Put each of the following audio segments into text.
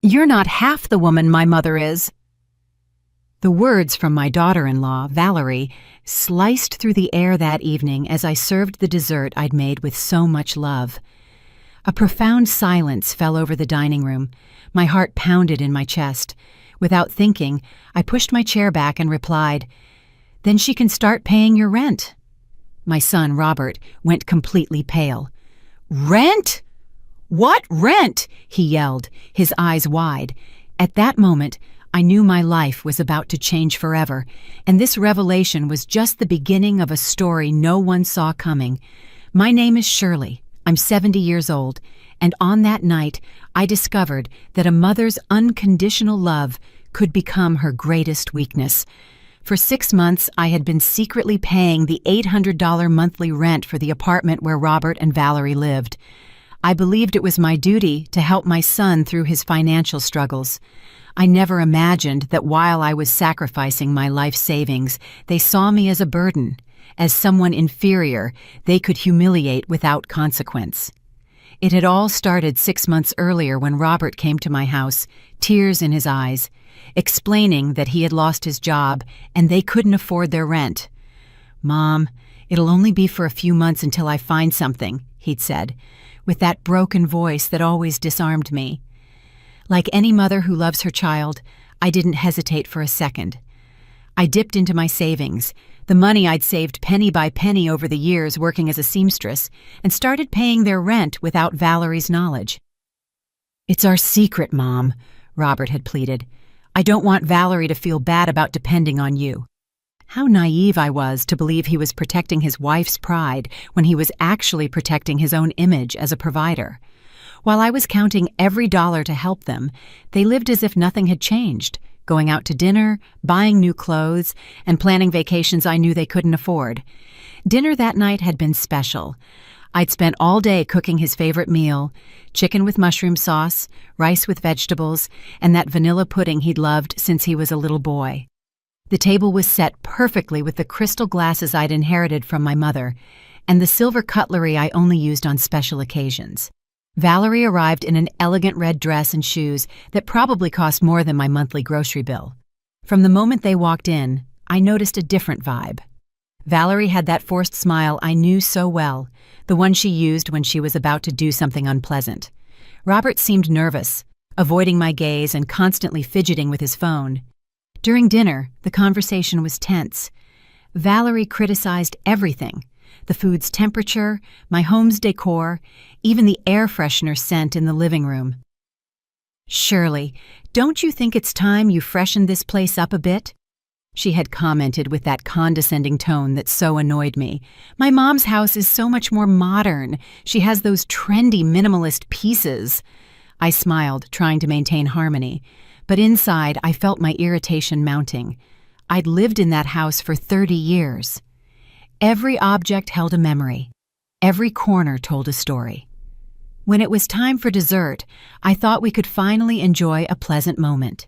You're not half the woman my mother is." The words from my daughter-in-law, Valerie, sliced through the air that evening as I served the dessert I'd made with so much love. A profound silence fell over the dining room. My heart pounded in my chest. Without thinking, I pushed my chair back and replied, "Then she can start paying your rent." My son, Robert, went completely pale. "Rent? What rent?" he yelled, his eyes wide. At that moment, I knew my life was about to change forever, and this revelation was just the beginning of a story no one saw coming. My name is Shirley. I'm 70 years old, and on that night, I discovered that a mother's unconditional love could become her greatest weakness. For 6 months, I had been secretly paying the $800 monthly rent for the apartment where Robert and Valerie lived. I believed it was my duty to help my son through his financial struggles. I never imagined that while I was sacrificing my life savings, they saw me as a burden, as someone inferior they could humiliate without consequence. It had all started 6 months earlier when Robert came to my house, tears in his eyes, explaining that he had lost his job and they couldn't afford their rent. "Mom, it'll only be for a few months until I find something," he'd said, with that broken voice that always disarmed me. Like any mother who loves her child, I didn't hesitate for a second. I dipped into my savings, the money I'd saved penny by penny over the years working as a seamstress, and started paying their rent without Valerie's knowledge. "It's our secret, Mom," Robert had pleaded. "I don't want Valerie to feel bad about depending on you." How naive I was to believe he was protecting his wife's pride when he was actually protecting his own image as a provider. While I was counting every dollar to help them, they lived as if nothing had changed, going out to dinner, buying new clothes, and planning vacations I knew they couldn't afford. Dinner that night had been special. I'd spent all day cooking his favorite meal, chicken with mushroom sauce, rice with vegetables, and that vanilla pudding he'd loved since he was a little boy. The table was set perfectly with the crystal glasses I'd inherited from my mother, and the silver cutlery I only used on special occasions. Valerie arrived in an elegant red dress and shoes that probably cost more than my monthly grocery bill. From the moment they walked in, I noticed a different vibe. Valerie had that forced smile I knew so well, the one she used when she was about to do something unpleasant. Robert seemed nervous, avoiding my gaze and constantly fidgeting with his phone. During dinner, the conversation was tense. Valerie criticized everything: the food's temperature, my home's decor, even the air freshener scent in the living room. "Shirley, don't you think it's time you freshened this place up a bit?" she had commented with that condescending tone that so annoyed me. "My mom's house is so much more modern. She has those trendy minimalist pieces." I smiled, trying to maintain harmony, but inside I felt my irritation mounting. I'd lived in that house for 30 years. Every object held a memory. Every corner told a story. When it was time for dessert, I thought we could finally enjoy a pleasant moment.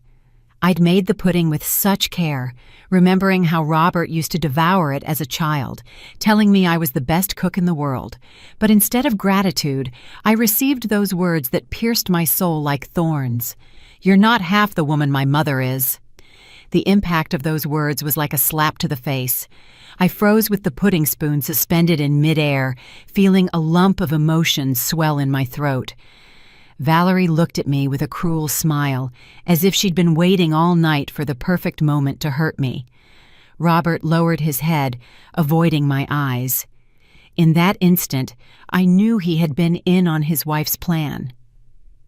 I'd made the pudding with such care, remembering how Robert used to devour it as a child, telling me I was the best cook in the world. But instead of gratitude, I received those words that pierced my soul like thorns. "You're not half the woman my mother is." The impact of those words was like a slap to the face. I froze with the pudding spoon suspended in midair, feeling a lump of emotion swell in my throat. Valerie looked at me with a cruel smile, as if she'd been waiting all night for the perfect moment to hurt me. Robert lowered his head, avoiding my eyes. In that instant, I knew he had been in on his wife's plan.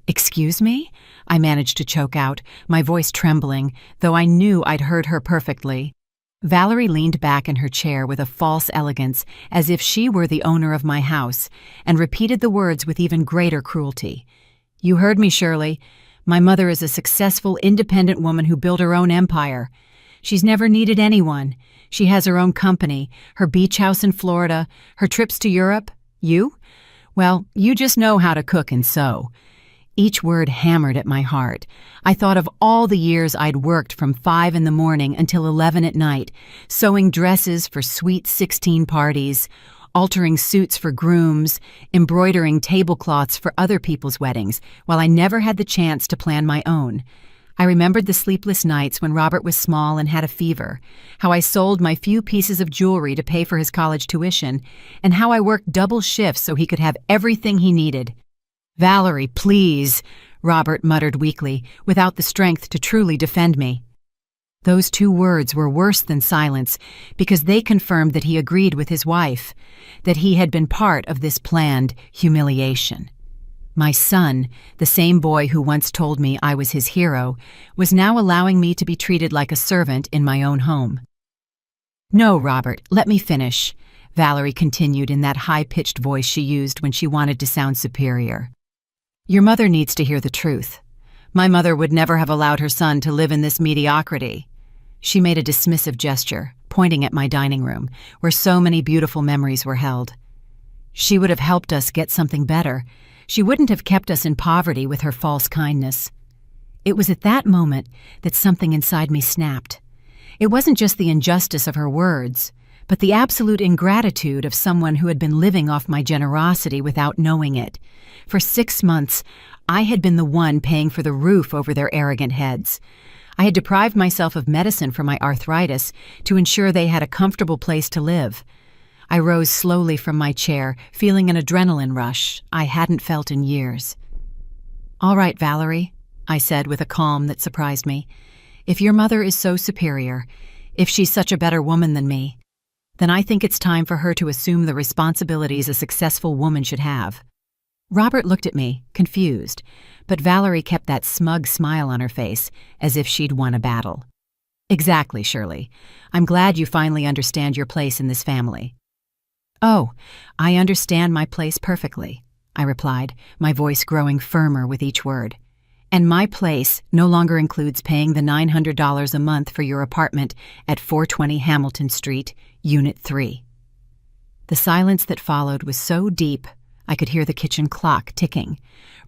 "Excuse me?" I managed to choke out, my voice trembling, though I knew I'd heard her perfectly. Valerie leaned back in her chair with a false elegance, as if she were the owner of my house, and repeated the words with even greater cruelty. "You heard me, Shirley. My mother is a successful, independent woman who built her own empire. She's never needed anyone. She has her own company, her beach house in Florida, her trips to Europe. You? Well, you just know how to cook and sew." Each word hammered at my heart. I thought of all the years I'd worked from 5 in the morning until 11 at night, sewing dresses for sweet 16 parties, altering suits for grooms, embroidering tablecloths for other people's weddings, while I never had the chance to plan my own. I remembered the sleepless nights when Robert was small and had a fever, how I sold my few pieces of jewelry to pay for his college tuition, and how I worked double shifts so he could have everything he needed. "Valerie, please," Robert muttered weakly, without the strength to truly defend me. Those 2 words were worse than silence, because they confirmed that he agreed with his wife, that he had been part of this planned humiliation. My son, the same boy who once told me I was his hero, was now allowing me to be treated like a servant in my own home. "No, Robert, let me finish," Valerie continued in that high-pitched voice she used when she wanted to sound superior. "Your mother needs to hear the truth. My mother would never have allowed her son to live in this mediocrity." She made a dismissive gesture, pointing at my dining room, where so many beautiful memories were held. "She would have helped us get something better. She wouldn't have kept us in poverty with her false kindness." It was at that moment that something inside me snapped. It wasn't just the injustice of her words, but the absolute ingratitude of someone who had been living off my generosity without knowing it. For 6 months, I had been the one paying for the roof over their arrogant heads. I had deprived myself of medicine for my arthritis to ensure they had a comfortable place to live. I rose slowly from my chair, feeling an adrenaline rush I hadn't felt in years. "All right, Valerie," I said with a calm that surprised me. "If your mother is so superior, if she's such a better woman than me, then I think it's time for her to assume the responsibilities a successful woman should have." Robert looked at me, confused, but Valerie kept that smug smile on her face, as if she'd won a battle. "Exactly, Shirley. I'm glad you finally understand your place in this family." "Oh, I understand my place perfectly," I replied, my voice growing firmer with each word. "And my place no longer includes paying the $900 a month for your apartment at 420 Hamilton Street, Unit 3. The silence that followed was so deep, I could hear the kitchen clock ticking.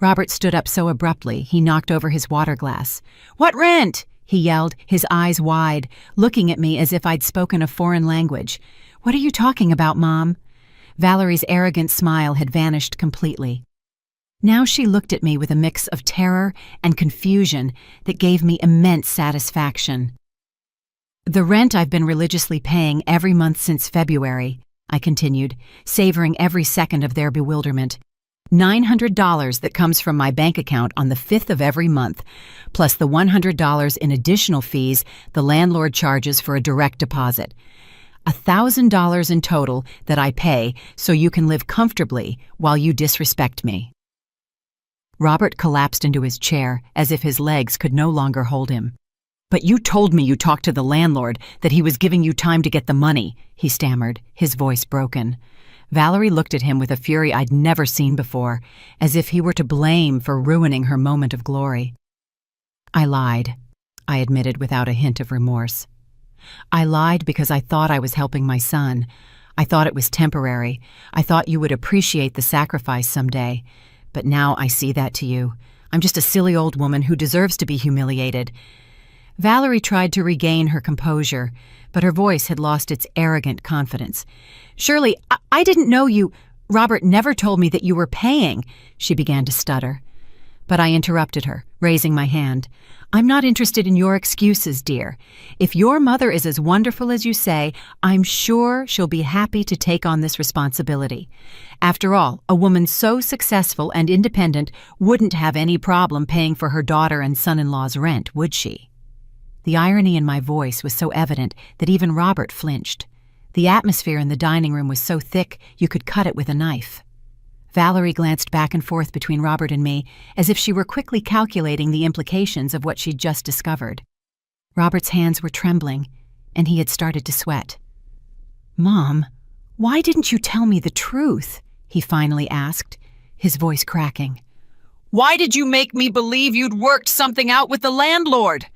Robert stood up so abruptly, he knocked over his water glass. "What rent?" he yelled, his eyes wide, looking at me as if I'd spoken a foreign language. "What are you talking about, Mom?" Valerie's arrogant smile had vanished completely. Now she looked at me with a mix of terror and confusion that gave me immense satisfaction. "The rent I've been religiously paying every month since February," I continued, savoring every second of their bewilderment. $900 that comes from my bank account on the 5th of every month, plus the $100 in additional fees the landlord charges for a direct deposit. $1,000 in total that I pay so you can live comfortably while you disrespect me." Robert collapsed into his chair as if his legs could no longer hold him. "But you told me you talked to the landlord, that he was giving you time to get the money," he stammered, his voice broken. Valerie looked at him with a fury I'd never seen before, as if he were to blame for ruining her moment of glory. "I lied," I admitted without a hint of remorse. "I lied because I thought I was helping my son. I thought it was temporary. I thought you would appreciate the sacrifice someday. But now I see that to you. I'm just a silly old woman who deserves to be humiliated." Valerie tried to regain her composure, but her voice had lost its arrogant confidence. "Shirley, I didn't know you. Robert never told me that you were paying," she began to stutter. But I interrupted her, raising my hand. "I'm not interested in your excuses, dear. If your mother is as wonderful as you say, I'm sure she'll be happy to take on this responsibility. After all, a woman so successful and independent wouldn't have any problem paying for her daughter and son-in-law's rent, would she?" The irony in my voice was so evident that even Robert flinched. The atmosphere in the dining room was so thick you could cut it with a knife. Valerie glanced back and forth between Robert and me, as if she were quickly calculating the implications of what she'd just discovered. Robert's hands were trembling, and he had started to sweat. "Mom, why didn't you tell me the truth?" he finally asked, his voice cracking. "Why did you make me believe you'd worked something out with the landlord?"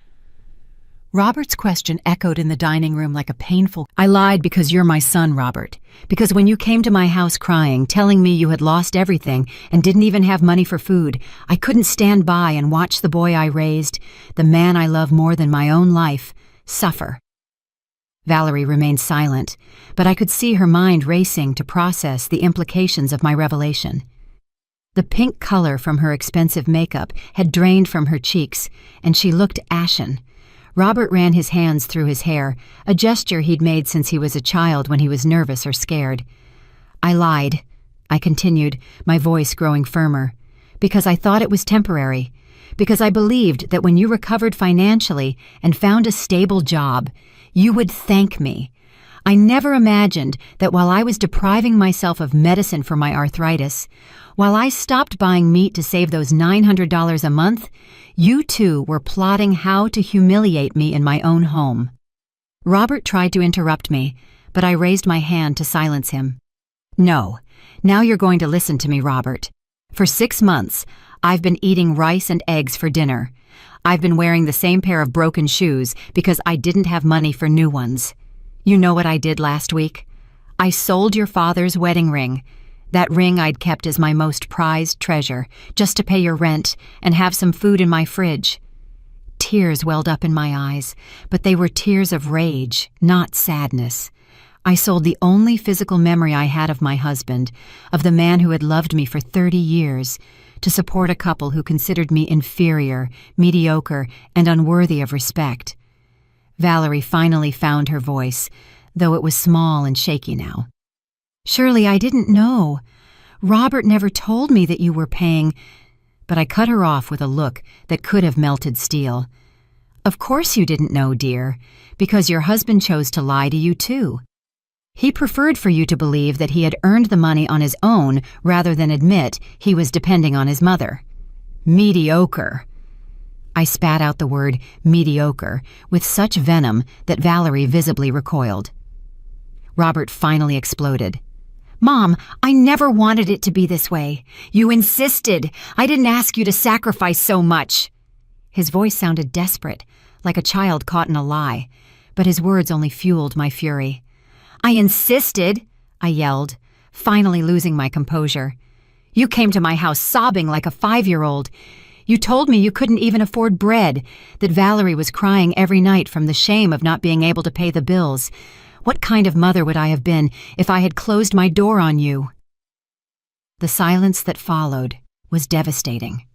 Robert's question echoed in the dining room like a painful... "I lied because you're my son, Robert. Because when you came to my house crying, telling me you had lost everything and didn't even have money for food, I couldn't stand by and watch the boy I raised, the man I love more than my own life, suffer." Valerie remained silent, but I could see her mind racing to process the implications of my revelation. The pink color from her expensive makeup had drained from her cheeks, and she looked ashen. Robert ran his hands through his hair, a gesture he'd made since he was a child when he was nervous or scared. I lied, I continued, my voice growing firmer, because I thought it was temporary, because I believed that when you recovered financially and found a stable job, you would thank me. I never imagined that while I was depriving myself of medicine for my arthritis, while I stopped buying meat to save those $900 a month, you two were plotting how to humiliate me in my own home. Robert tried to interrupt me, but I raised my hand to silence him. No, now you're going to listen to me, Robert. For 6 months, I've been eating rice and eggs for dinner. I've been wearing the same pair of broken shoes because I didn't have money for new ones. You know what I did last week? I sold your father's wedding ring. That ring I'd kept as my most prized treasure, just to pay your rent and have some food in my fridge. Tears welled up in my eyes, but they were tears of rage, not sadness. I sold the only physical memory I had of my husband, of the man who had loved me for 30 years, to support a couple who considered me inferior, mediocre, and unworthy of respect. Valerie finally found her voice, though it was small and shaky now. Shirley, I didn't know. Robert never told me that you were paying, but I cut her off with a look that could have melted steel. Of course you didn't know, dear, because your husband chose to lie to you too. He preferred for you to believe that he had earned the money on his own rather than admit he was depending on his mother. Mediocre. I spat out the word mediocre with such venom that Valerie visibly recoiled. Robert finally exploded. Mom, I never wanted it to be this way. You insisted. I didn't ask you to sacrifice so much. His voice sounded desperate, like a child caught in a lie, but his words only fueled my fury. I insisted, I yelled, finally losing my composure. You came to my house sobbing like a 5-year-old. You told me you couldn't even afford bread, that Valerie was crying every night from the shame of not being able to pay the bills. What kind of mother would I have been if I had closed my door on you? The silence that followed was devastating.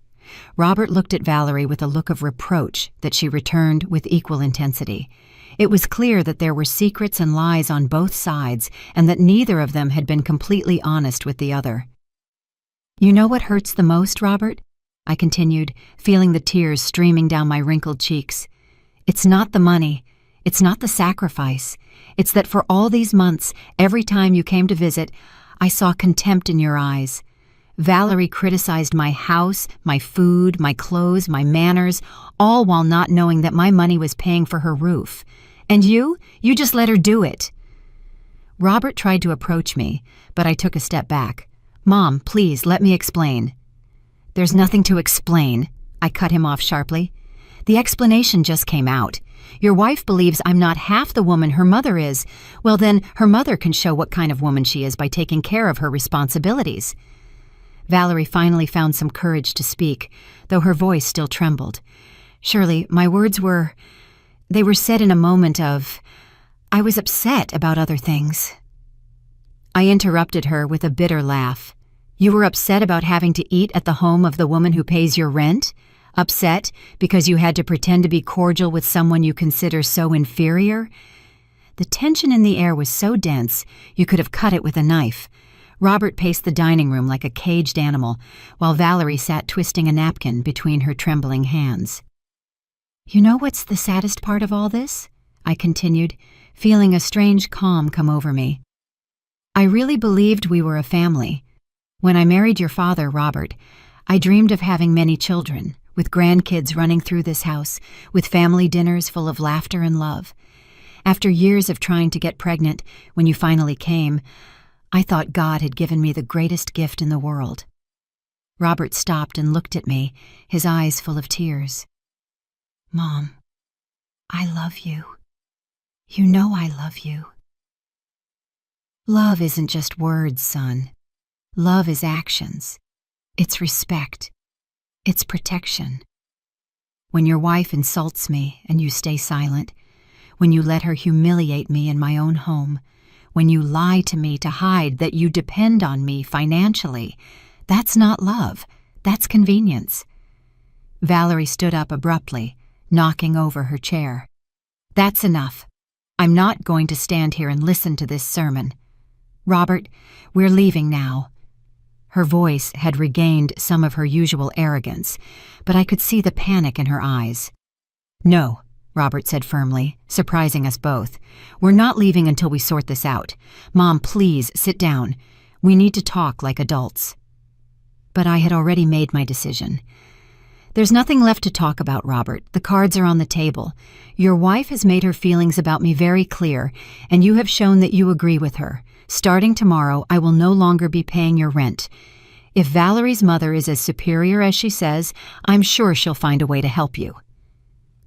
Robert looked at Valerie with a look of reproach that she returned with equal intensity. It was clear that there were secrets and lies on both sides, and that neither of them had been completely honest with the other. You know what hurts the most, Robert? I continued, feeling the tears streaming down my wrinkled cheeks. It's not the money. It's not the sacrifice. It's that for all these months, every time you came to visit, I saw contempt in your eyes. Valerie criticized my house, my food, my clothes, my manners, all while not knowing that my money was paying for her roof. And you just let her do it. Robert tried to approach me, but I took a step back. Mom, please, let me explain. There's nothing to explain, I cut him off sharply. The explanation just came out. Your wife believes I'm not half the woman her mother is. Well, then her mother can show what kind of woman she is by taking care of her responsibilities. Valerie finally found some courage to speak, though her voice still trembled. Shirley, my words were said in a moment of, I was upset about other things. I interrupted her with a bitter laugh. You were upset about having to eat at the home of the woman who pays your rent? Upset because you had to pretend to be cordial with someone you consider so inferior? The tension in the air was so dense you could have cut it with a knife. Robert paced the dining room like a caged animal, while Valerie sat twisting a napkin between her trembling hands. You know what's the saddest part of all this? I continued, feeling a strange calm come over me. I really believed we were a family. When I married your father, Robert, I dreamed of having many children, with grandkids running through this house, with family dinners full of laughter and love. After years of trying to get pregnant, when you finally came, I thought God had given me the greatest gift in the world. Robert stopped and looked at me, his eyes full of tears. Mom, I love you. You know I love you. Love isn't just words, son. Love is actions. It's respect. It's protection. When your wife insults me and you stay silent, when you let her humiliate me in my own home, when you lie to me to hide that you depend on me financially. That's not love. That's convenience." Valerie stood up abruptly, knocking over her chair. "That's enough. I'm not going to stand here and listen to this sermon. Robert, we're leaving now." Her voice had regained some of her usual arrogance, but I could see the panic in her eyes. "No," Robert said firmly, surprising us both. "We're not leaving until we sort this out. Mom, please sit down. We need to talk like adults." But I had already made my decision. "There's nothing left to talk about, Robert. The cards are on the table. Your wife has made her feelings about me very clear, and you have shown that you agree with her. Starting tomorrow, I will no longer be paying your rent. If Valerie's mother is as superior as she says, I'm sure she'll find a way to help you."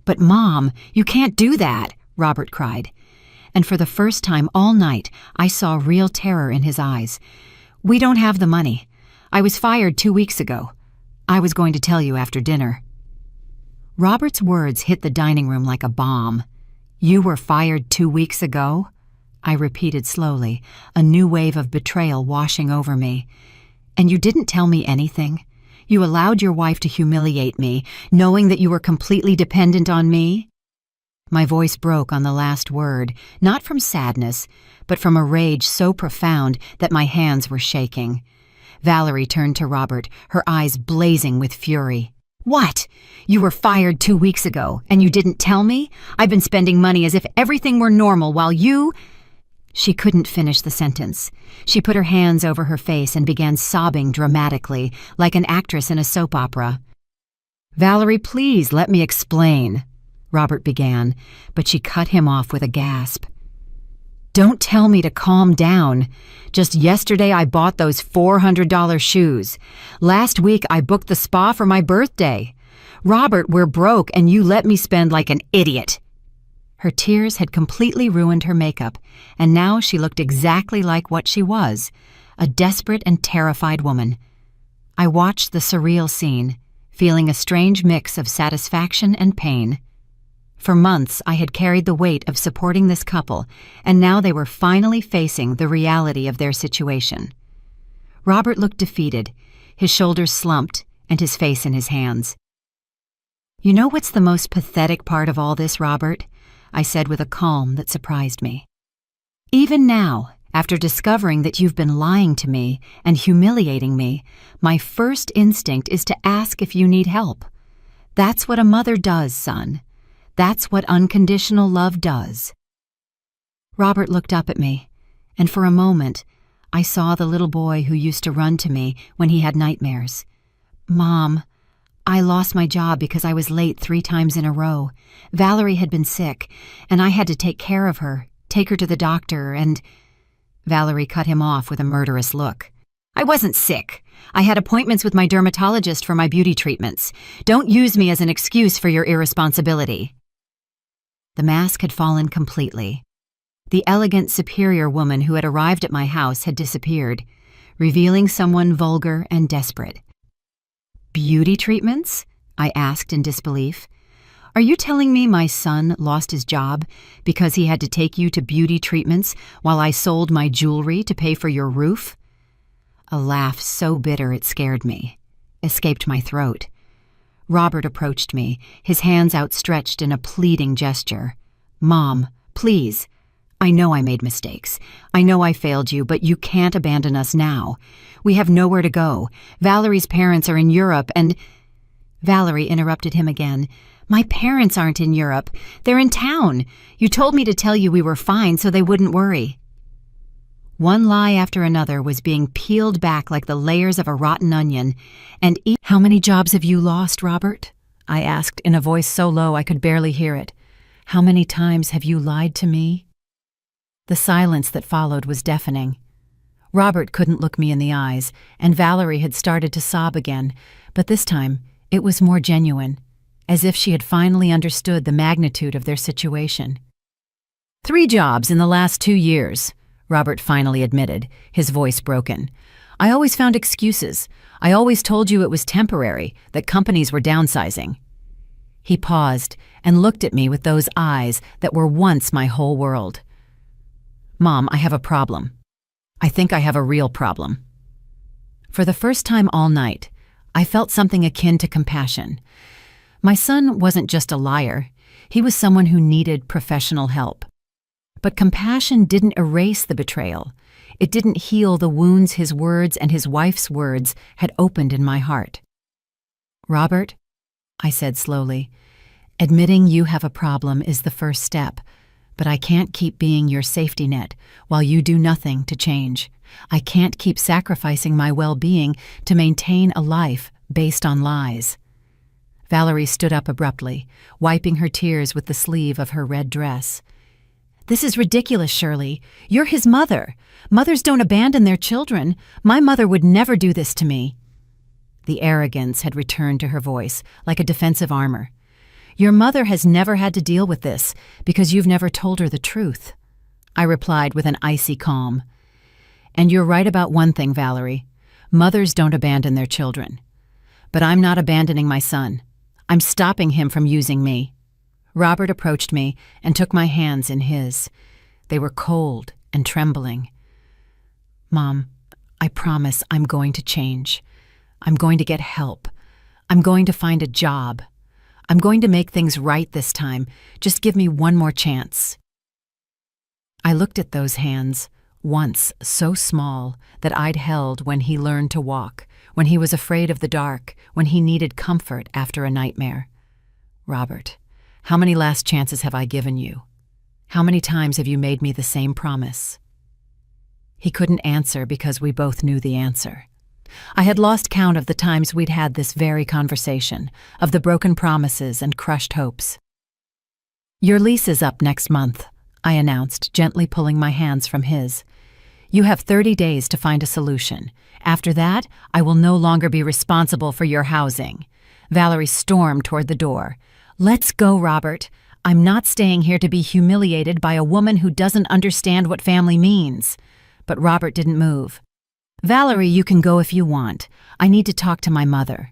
"But Mom, you can't do that," Robert cried. And for the first time all night, I saw real terror in his eyes. "We don't have the money. I was fired 2 weeks ago. I was going to tell you after dinner." Robert's words hit the dining room like a bomb. "You were fired 2 weeks ago?" I repeated slowly, a new wave of betrayal washing over me. "And you didn't tell me anything? You allowed your wife to humiliate me, knowing that you were completely dependent on me?" My voice broke on the last word, not from sadness, but from a rage so profound that my hands were shaking. Valerie turned to Robert, her eyes blazing with fury. "What? You were fired 2 weeks ago, and you didn't tell me? I've been spending money as if everything were normal while you—" She couldn't finish the sentence. She put her hands over her face and began sobbing dramatically, like an actress in a soap opera. "Valerie, please let me explain," Robert began, but she cut him off with a gasp. "Don't tell me to calm down. Just yesterday I bought those $400 shoes. Last week I booked the spa for my birthday. Robert, we're broke and you let me spend like an idiot." Her tears had completely ruined her makeup, and now she looked exactly like what she was, a desperate and terrified woman. I watched the surreal scene, feeling a strange mix of satisfaction and pain. For months, I had carried the weight of supporting this couple, and now they were finally facing the reality of their situation. Robert looked defeated, his shoulders slumped, and his face in his hands. "You know what's the most pathetic part of all this, Robert?" I said with a calm that surprised me. "Even now, after discovering that you've been lying to me and humiliating me, my first instinct is to ask if you need help. That's what a mother does, son. That's what unconditional love does." Robert looked up at me, and for a moment, I saw the little boy who used to run to me when he had nightmares. "Mom, I lost my job because I was late 3 times in a row. Valerie had been sick, and I had to take care of her, take her to the doctor, and—" Valerie cut him off with a murderous look. "I wasn't sick. I had appointments with my dermatologist for my beauty treatments. Don't use me as an excuse for your irresponsibility." The mask had fallen completely. The elegant, superior woman who had arrived at my house had disappeared, revealing someone vulgar and desperate. "Beauty treatments?" I asked in disbelief. "Are you telling me my son lost his job because he had to take you to beauty treatments while I sold my jewelry to pay for your roof?" A laugh so bitter it scared me, escaped my throat. Robert approached me, his hands outstretched in a pleading gesture. "Mom, please. I know I made mistakes. I know I failed you, but you can't abandon us now. We have nowhere to go. Valerie's parents are in Europe and—" Valerie interrupted him again. "My parents aren't in Europe. They're in town. You told me to tell you we were fine so they wouldn't worry." One lie after another was being peeled back like the layers of a rotten onion, and "How many jobs have you lost, Robert?" I asked in a voice so low I could barely hear it. "How many times have you lied to me?" The silence that followed was deafening. Robert couldn't look me in the eyes, and Valerie had started to sob again, but this time it was more genuine, as if she had finally understood the magnitude of their situation. "3 jobs in the last 2 years. Robert finally admitted, his voice broken. "I always found excuses. I always told you it was temporary, that companies were downsizing." He paused and looked at me with those eyes that were once my whole world. "Mom, I have a problem. I think I have a real problem." For the first time all night, I felt something akin to compassion. My son wasn't just a liar. He was someone who needed professional help. But compassion didn't erase the betrayal. It didn't heal the wounds his words and his wife's words had opened in my heart. "Robert," I said slowly, "admitting you have a problem is the first step, but I can't keep being your safety net while you do nothing to change. I can't keep sacrificing my well-being to maintain a life based on lies." Valerie stood up abruptly, wiping her tears with the sleeve of her red dress. "This is ridiculous, Shirley. You're his mother. Mothers don't abandon their children. My mother would never do this to me." The arrogance had returned to her voice, like a defensive armor. "Your mother has never had to deal with this because you've never told her the truth," I replied with an icy calm. "And you're right about one thing, Valerie. Mothers don't abandon their children. But I'm not abandoning my son. I'm stopping him from using me." Robert approached me and took my hands in his. They were cold and trembling. "Mom, I promise I'm going to change. I'm going to get help. I'm going to find a job. I'm going to make things right this time. Just give me one more chance." I looked at those hands, once so small that I'd held when he learned to walk, when he was afraid of the dark, when he needed comfort after a nightmare. "Robert, how many last chances have I given you? How many times have you made me the same promise?" He couldn't answer because we both knew the answer. I had lost count of the times we'd had this very conversation, of the broken promises and crushed hopes. "Your lease is up next month," I announced, gently pulling my hands from his. "You have 30 days to find a solution. After that, I will no longer be responsible for your housing." Valerie stormed toward the door. "Let's go, Robert. I'm not staying here to be humiliated by a woman who doesn't understand what family means." But Robert didn't move. "Valerie, you can go if you want. I need to talk to my mother."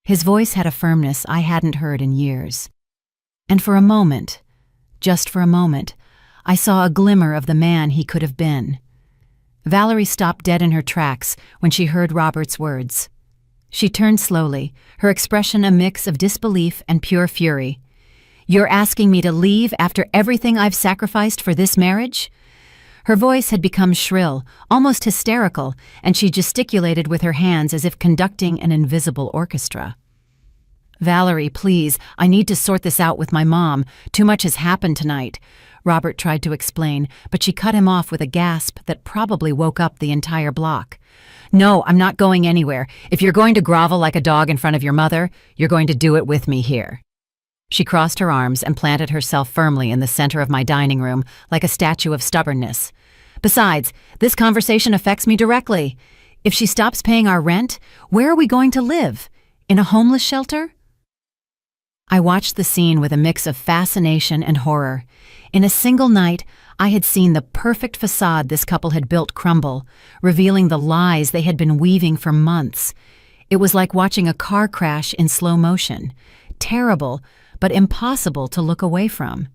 His voice had a firmness I hadn't heard in years. And for a moment, just for a moment, I saw a glimmer of the man he could have been. Valerie stopped dead in her tracks when she heard Robert's words. She turned slowly, her expression a mix of disbelief and pure fury. "You're asking me to leave after everything I've sacrificed for this marriage?" Her voice had become shrill, almost hysterical, and she gesticulated with her hands as if conducting an invisible orchestra. "Valerie, please, I need to sort this out with my mom. Too much has happened tonight," Robert tried to explain, but she cut him off with a gasp that probably woke up the entire block. "No, I'm not going anywhere. If you're going to grovel like a dog in front of your mother, you're going to do it with me here." She crossed her arms and planted herself firmly in the center of my dining room like a statue of stubbornness. "Besides, this conversation affects me directly. If she stops paying our rent, where are we going to live? In a homeless shelter?" I watched the scene with a mix of fascination and horror. In a single night, I had seen the perfect facade this couple had built crumble, revealing the lies they had been weaving for months. It was like watching a car crash in slow motion. Terrible, but impossible to look away from.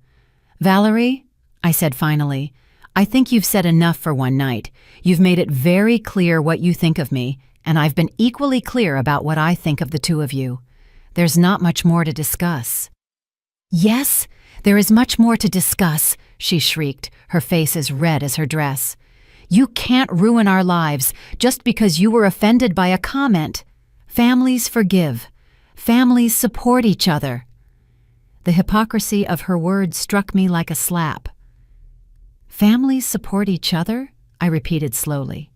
"Valerie," I said finally, "I think you've said enough for one night. You've made it very clear what you think of me, and I've been equally clear about what I think of the two of you. There's not much more to discuss." "Yes, there is much more to discuss," she shrieked, her face as red as her dress. "You can't ruin our lives just because you were offended by a comment. Families forgive. Families support each other." The hypocrisy of her words struck me like a slap. "Families support each other?" I repeated slowly.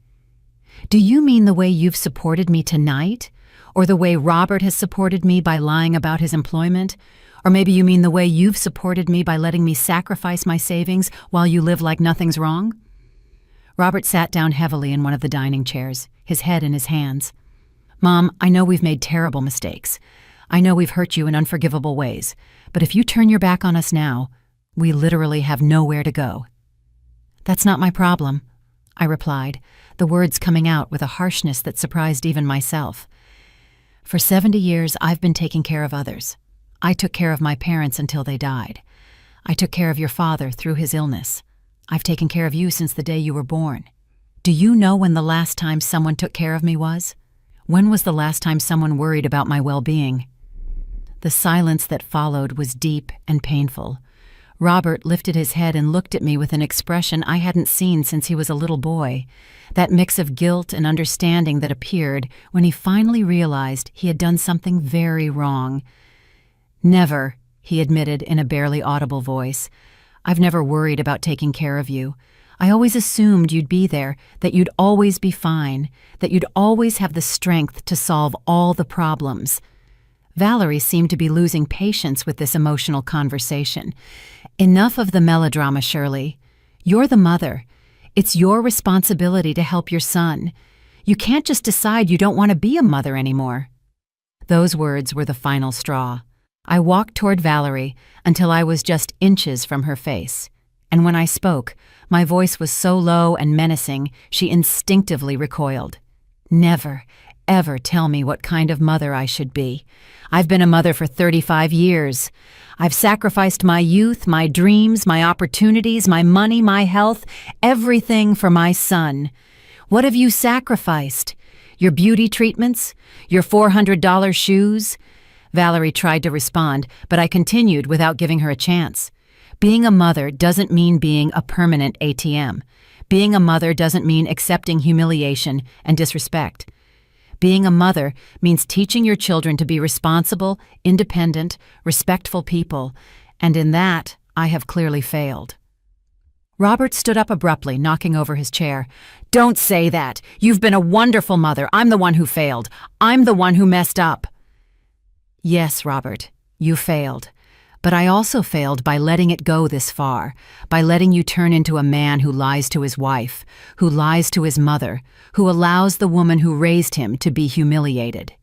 "Do you mean the way you've supported me tonight? Or the way Robert has supported me by lying about his employment? Or maybe you mean the way you've supported me by letting me sacrifice my savings while you live like nothing's wrong?" Robert sat down heavily in one of the dining chairs, his head in his hands. "Mom, I know we've made terrible mistakes. I know we've hurt you in unforgivable ways. But if you turn your back on us now, we literally have nowhere to go." "That's not my problem," I replied, the words coming out with a harshness that surprised even myself. "For 70 years, I've been taking care of others. I took care of my parents until they died. I took care of your father through his illness. I've taken care of you since the day you were born. Do you know when the last time someone took care of me was? When was the last time someone worried about my well-being?" The silence that followed was deep and painful. Robert lifted his head and looked at me with an expression I hadn't seen since he was a little boy, that mix of guilt and understanding that appeared when he finally realized he had done something very wrong. "Never," he admitted in a barely audible voice. "I've never worried about taking care of you. I always assumed you'd be there, that you'd always be fine, that you'd always have the strength to solve all the problems." Valerie seemed to be losing patience with this emotional conversation. "Enough of the melodrama, Shirley. You're the mother. It's your responsibility to help your son. You can't just decide you don't want to be a mother anymore." Those words were the final straw. I walked toward Valerie until I was just inches from her face. And when I spoke, my voice was so low and menacing, she instinctively recoiled. "Never, ever tell me what kind of mother I should be. I've been a mother for 35 years. I've sacrificed my youth, my dreams, my opportunities, my money, my health, everything for my son. What have you sacrificed? Your beauty treatments? Your $400 shoes?" Valerie tried to respond, but I continued without giving her a chance. Being a mother doesn't mean being a permanent ATM. Being a mother doesn't mean accepting humiliation and disrespect. Being a mother means teaching your children to be responsible, independent, respectful people, and in that, I have clearly failed. Robert stood up abruptly, knocking over his chair. "Don't say that. You've been a wonderful mother. I'm the one who failed. I'm the one who messed up." "Yes, Robert, you failed. But I also failed by letting it go this far, by letting you turn into a man who lies to his wife, who lies to his mother, who allows the woman who raised him to be humiliated."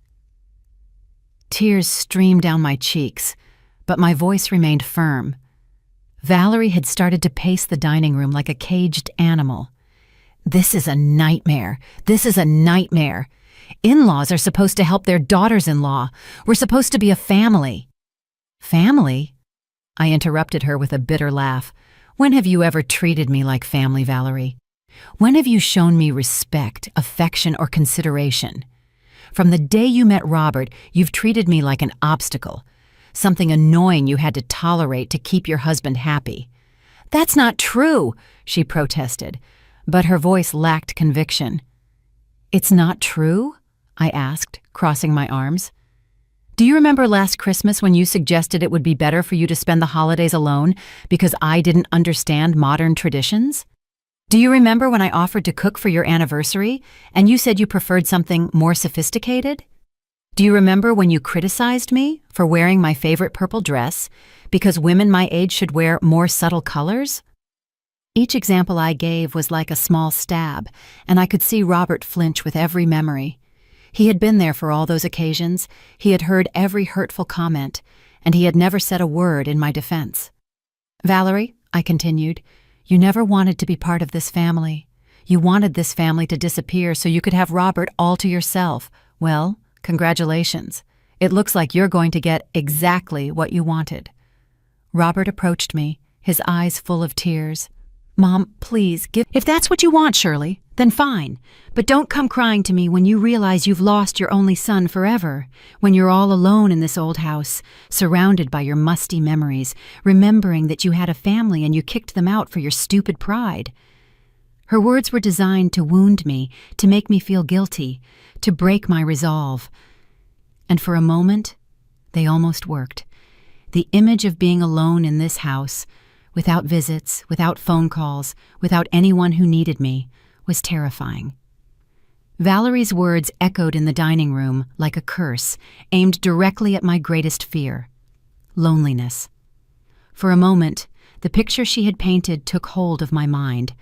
Tears streamed down my cheeks, but my voice remained firm. Valerie had started to pace the dining room like a caged animal. "This is a nightmare. This is a nightmare. In-laws are supposed to help their daughters-in-law. We're supposed to be a family." "Family?" I interrupted her with a bitter laugh. "When have you ever treated me like family, Valerie? When have you shown me respect, affection, or consideration? From the day you met Robert, you've treated me like an obstacle, something annoying you had to tolerate to keep your husband happy." "That's not true," she protested, but her voice lacked conviction. "It's not true?" I asked, crossing my arms. "Do you remember last Christmas when you suggested it would be better for you to spend the holidays alone because I didn't understand modern traditions? Do you remember when I offered to cook for your anniversary and you said you preferred something more sophisticated? Do you remember when you criticized me for wearing my favorite purple dress because women my age should wear more subtle colors?" Each example I gave was like a small stab, and I could see Robert flinch with every memory. He had been there for all those occasions, he had heard every hurtful comment, and he had never said a word in my defense. "Valerie," I continued, "you never wanted to be part of this family. You wanted this family to disappear so you could have Robert all to yourself. Well, congratulations. It looks like you're going to get exactly what you wanted." Robert approached me, his eyes full of tears. "Mom, please, If that's what you want, Shirley, then fine. But don't come crying to me when you realize you've lost your only son forever, when you're all alone in this old house, surrounded by your musty memories, remembering that you had a family and you kicked them out for your stupid pride." Her words were designed to wound me, to make me feel guilty, to break my resolve. And for a moment, they almost worked. The image of being alone in this house, without visits, without phone calls, without anyone who needed me, was terrifying. Valerie's words echoed in the dining room like a curse, aimed directly at my greatest fear: loneliness. For a moment, the picture she had painted took hold of my mind.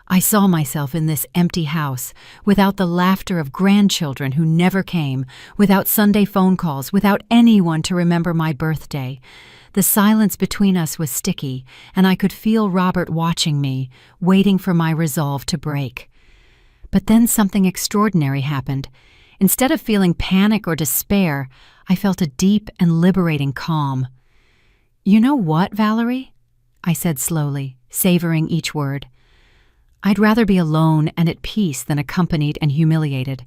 I saw myself in this empty house, without the laughter of grandchildren who never came, without Sunday phone calls, without anyone to remember my birthday. The silence between us was sticky, and I could feel Robert watching me, waiting for my resolve to break. But then something extraordinary happened. Instead of feeling panic or despair, I felt a deep and liberating calm. "You know what, Valerie?" I said slowly, savoring each word. "I'd rather be alone and at peace than accompanied and humiliated.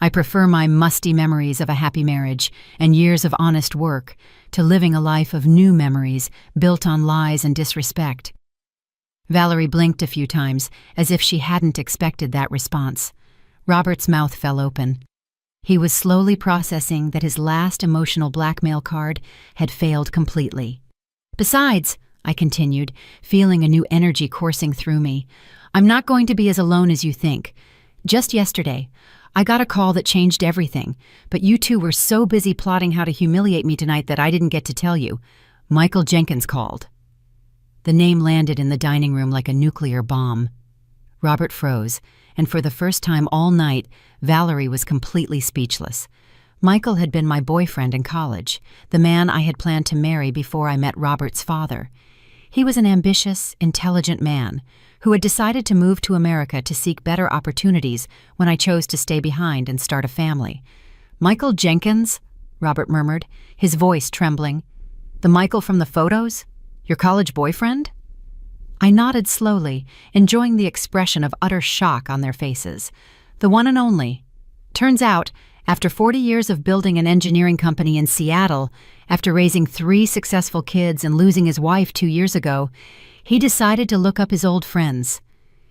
I prefer my musty memories of a happy marriage and years of honest work to living a life of new memories built on lies and disrespect." Valerie blinked a few times, as if she hadn't expected that response. Robert's mouth fell open. He was slowly processing that his last emotional blackmail card had failed completely. "Besides," I continued, feeling a new energy coursing through me, "I'm not going to be as alone as you think. Just yesterday, I got a call that changed everything, but you two were so busy plotting how to humiliate me tonight that I didn't get to tell you. Michael Jenkins called." The name landed in the dining room like a nuclear bomb. Robert froze, and for the first time all night, Valerie was completely speechless. Michael had been my boyfriend in college, the man I had planned to marry before I met Robert's father. He was an ambitious, intelligent man who had decided to move to America to seek better opportunities when I chose to stay behind and start a family. "Michael Jenkins?" Robert murmured, his voice trembling. "The Michael from the photos? Your college boyfriend?" I nodded slowly, enjoying the expression of utter shock on their faces. "The one and only. Turns out, after 40 years of building an engineering company in Seattle, after raising 3 successful kids and losing his wife 2 years ago, he decided to look up his old friends.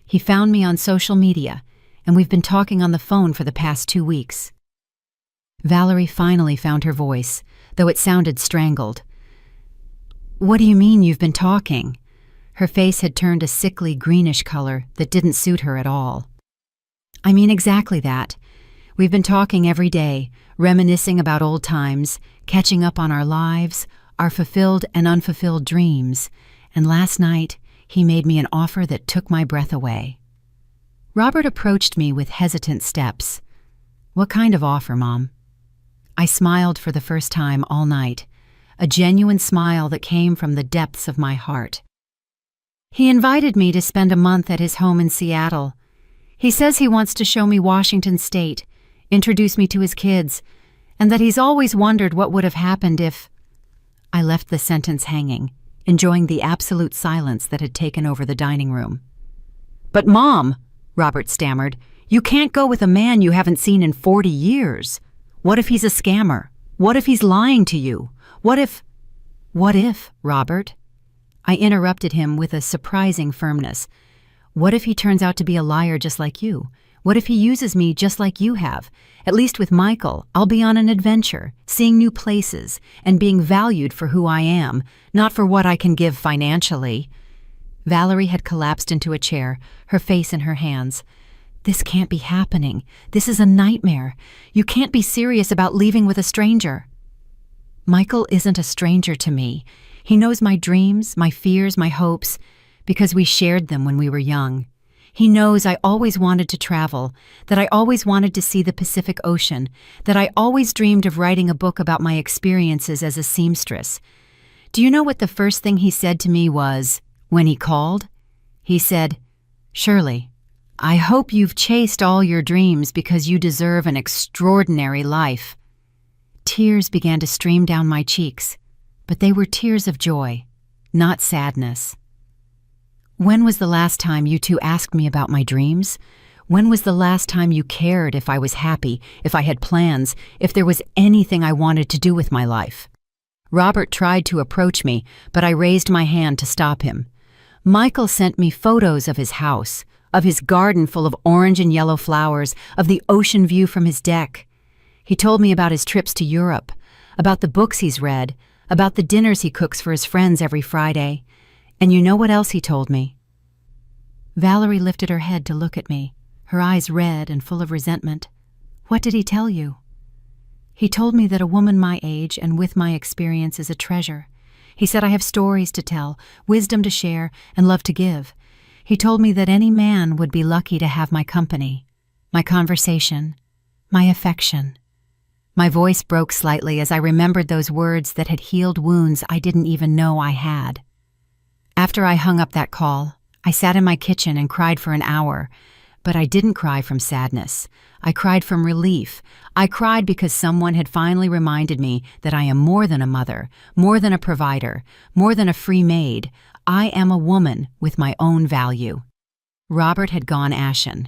He found me on social media, and we've been talking on the phone for the past 2 weeks." Valerie finally found her voice, though it sounded strangled. "What do you mean you've been talking?" Her face had turned a sickly greenish color that didn't suit her at all. "I mean exactly that. We've been talking every day, reminiscing about old times, catching up on our lives, our fulfilled and unfulfilled dreams, and last night he made me an offer that took my breath away." Robert approached me with hesitant steps. "What kind of offer, Mom?" I smiled for the first time all night, a genuine smile that came from the depths of my heart. "He invited me to spend a month at his home in Seattle. He says he wants to show me Washington State, introduce me to his kids, and that he's always wondered what would have happened if—" I left the sentence hanging, enjoying the absolute silence that had taken over the dining room. "But Mom," Robert stammered, "you can't go with a man you haven't seen in 40 years. What if he's a scammer? What if he's lying to you? What if—" "What if, Robert?" I interrupted him with a surprising firmness. "What if he turns out to be a liar just like you? What if he uses me just like you have? At least with Michael, I'll be on an adventure, seeing new places, and being valued for who I am, not for what I can give financially." Valerie had collapsed into a chair, her face in her hands. "This can't be happening. This is a nightmare. You can't be serious about leaving with a stranger." "Michael isn't a stranger to me. He knows my dreams, my fears, my hopes, because we shared them when we were young. He knows I always wanted to travel, that I always wanted to see the Pacific Ocean, that I always dreamed of writing a book about my experiences as a seamstress. Do you know what the first thing he said to me was, when he called? He said, 'Shirley, I hope you've chased all your dreams because you deserve an extraordinary life.'" Tears began to stream down my cheeks, but they were tears of joy, not sadness. "When was the last time you two asked me about my dreams? When was the last time you cared if I was happy, if I had plans, if there was anything I wanted to do with my life?" Robert tried to approach me, but I raised my hand to stop him. "Michael sent me photos of his house, of his garden full of orange and yellow flowers, of the ocean view from his deck. He told me about his trips to Europe, about the books he's read, about the dinners he cooks for his friends every Friday. And you know what else he told me?" Valerie lifted her head to look at me, her eyes red and full of resentment. "What did he tell you?" "He told me that a woman my age and with my experience is a treasure. He said I have stories to tell, wisdom to share, and love to give. He told me that any man would be lucky to have my company, my conversation, my affection." My voice broke slightly as I remembered those words that had healed wounds I didn't even know I had. After I hung up that call, I sat in my kitchen and cried for an hour, But I didn't cry from sadness. I cried from relief. I cried because someone had finally reminded me that I am more than a mother, more than a provider, more than a free maid. I am a woman with my own value. Robert had gone ashen.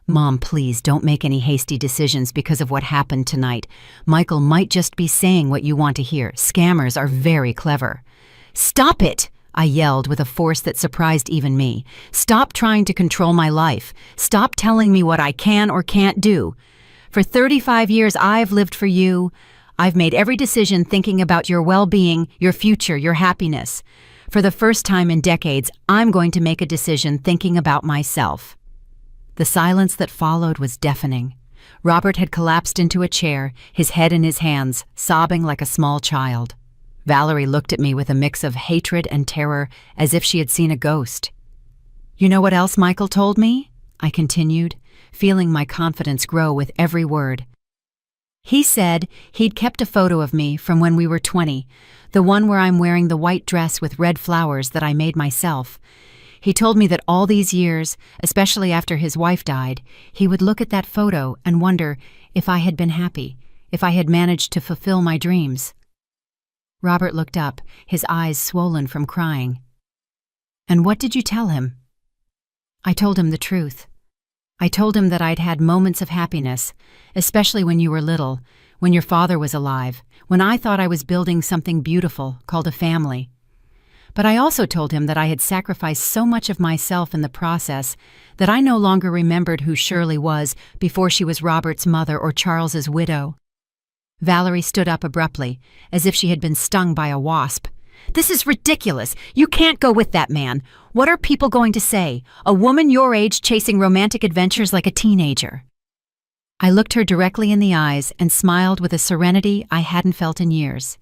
"Mom, please don't make any hasty decisions because of what happened tonight. Michael might just be saying what you want to hear. Scammers are very clever." "Stop it!" I yelled with a force that surprised even me. "Stop trying to control my life. Stop telling me what I can or can't do. For 35 years I've lived for you. I've made every decision thinking about your well-being, your future, your happiness. For the first time in decades, I'm going to make a decision thinking about myself." The silence that followed was deafening. Robert had collapsed into a chair, his head in his hands, sobbing like a small child. Valerie looked at me with a mix of hatred and terror, as if she had seen a ghost. "You know what else Michael told me?" I continued, feeling my confidence grow with every word. "He said he'd kept a photo of me from when we were 20, the one where I'm wearing the white dress with red flowers that I made myself. He told me that all these years, especially after his wife died, he would look at that photo and wonder if I had been happy, if I had managed to fulfill my dreams." Robert looked up, his eyes swollen from crying. "And what did you tell him?" I told him the truth. I told him that I'd had moments of happiness, especially when you were little, when your father was alive, when I thought I was building something beautiful called a family. But I also told him that I had sacrificed so much of myself in the process that I no longer remembered who Shirley was before she was Robert's mother or Charles's widow. Valerie stood up abruptly, as if she had been stung by a wasp. "This is ridiculous. You can't go with that man. What are people going to say? A woman your age chasing romantic adventures like a teenager." I looked her directly in the eyes and smiled with a serenity I hadn't felt in years.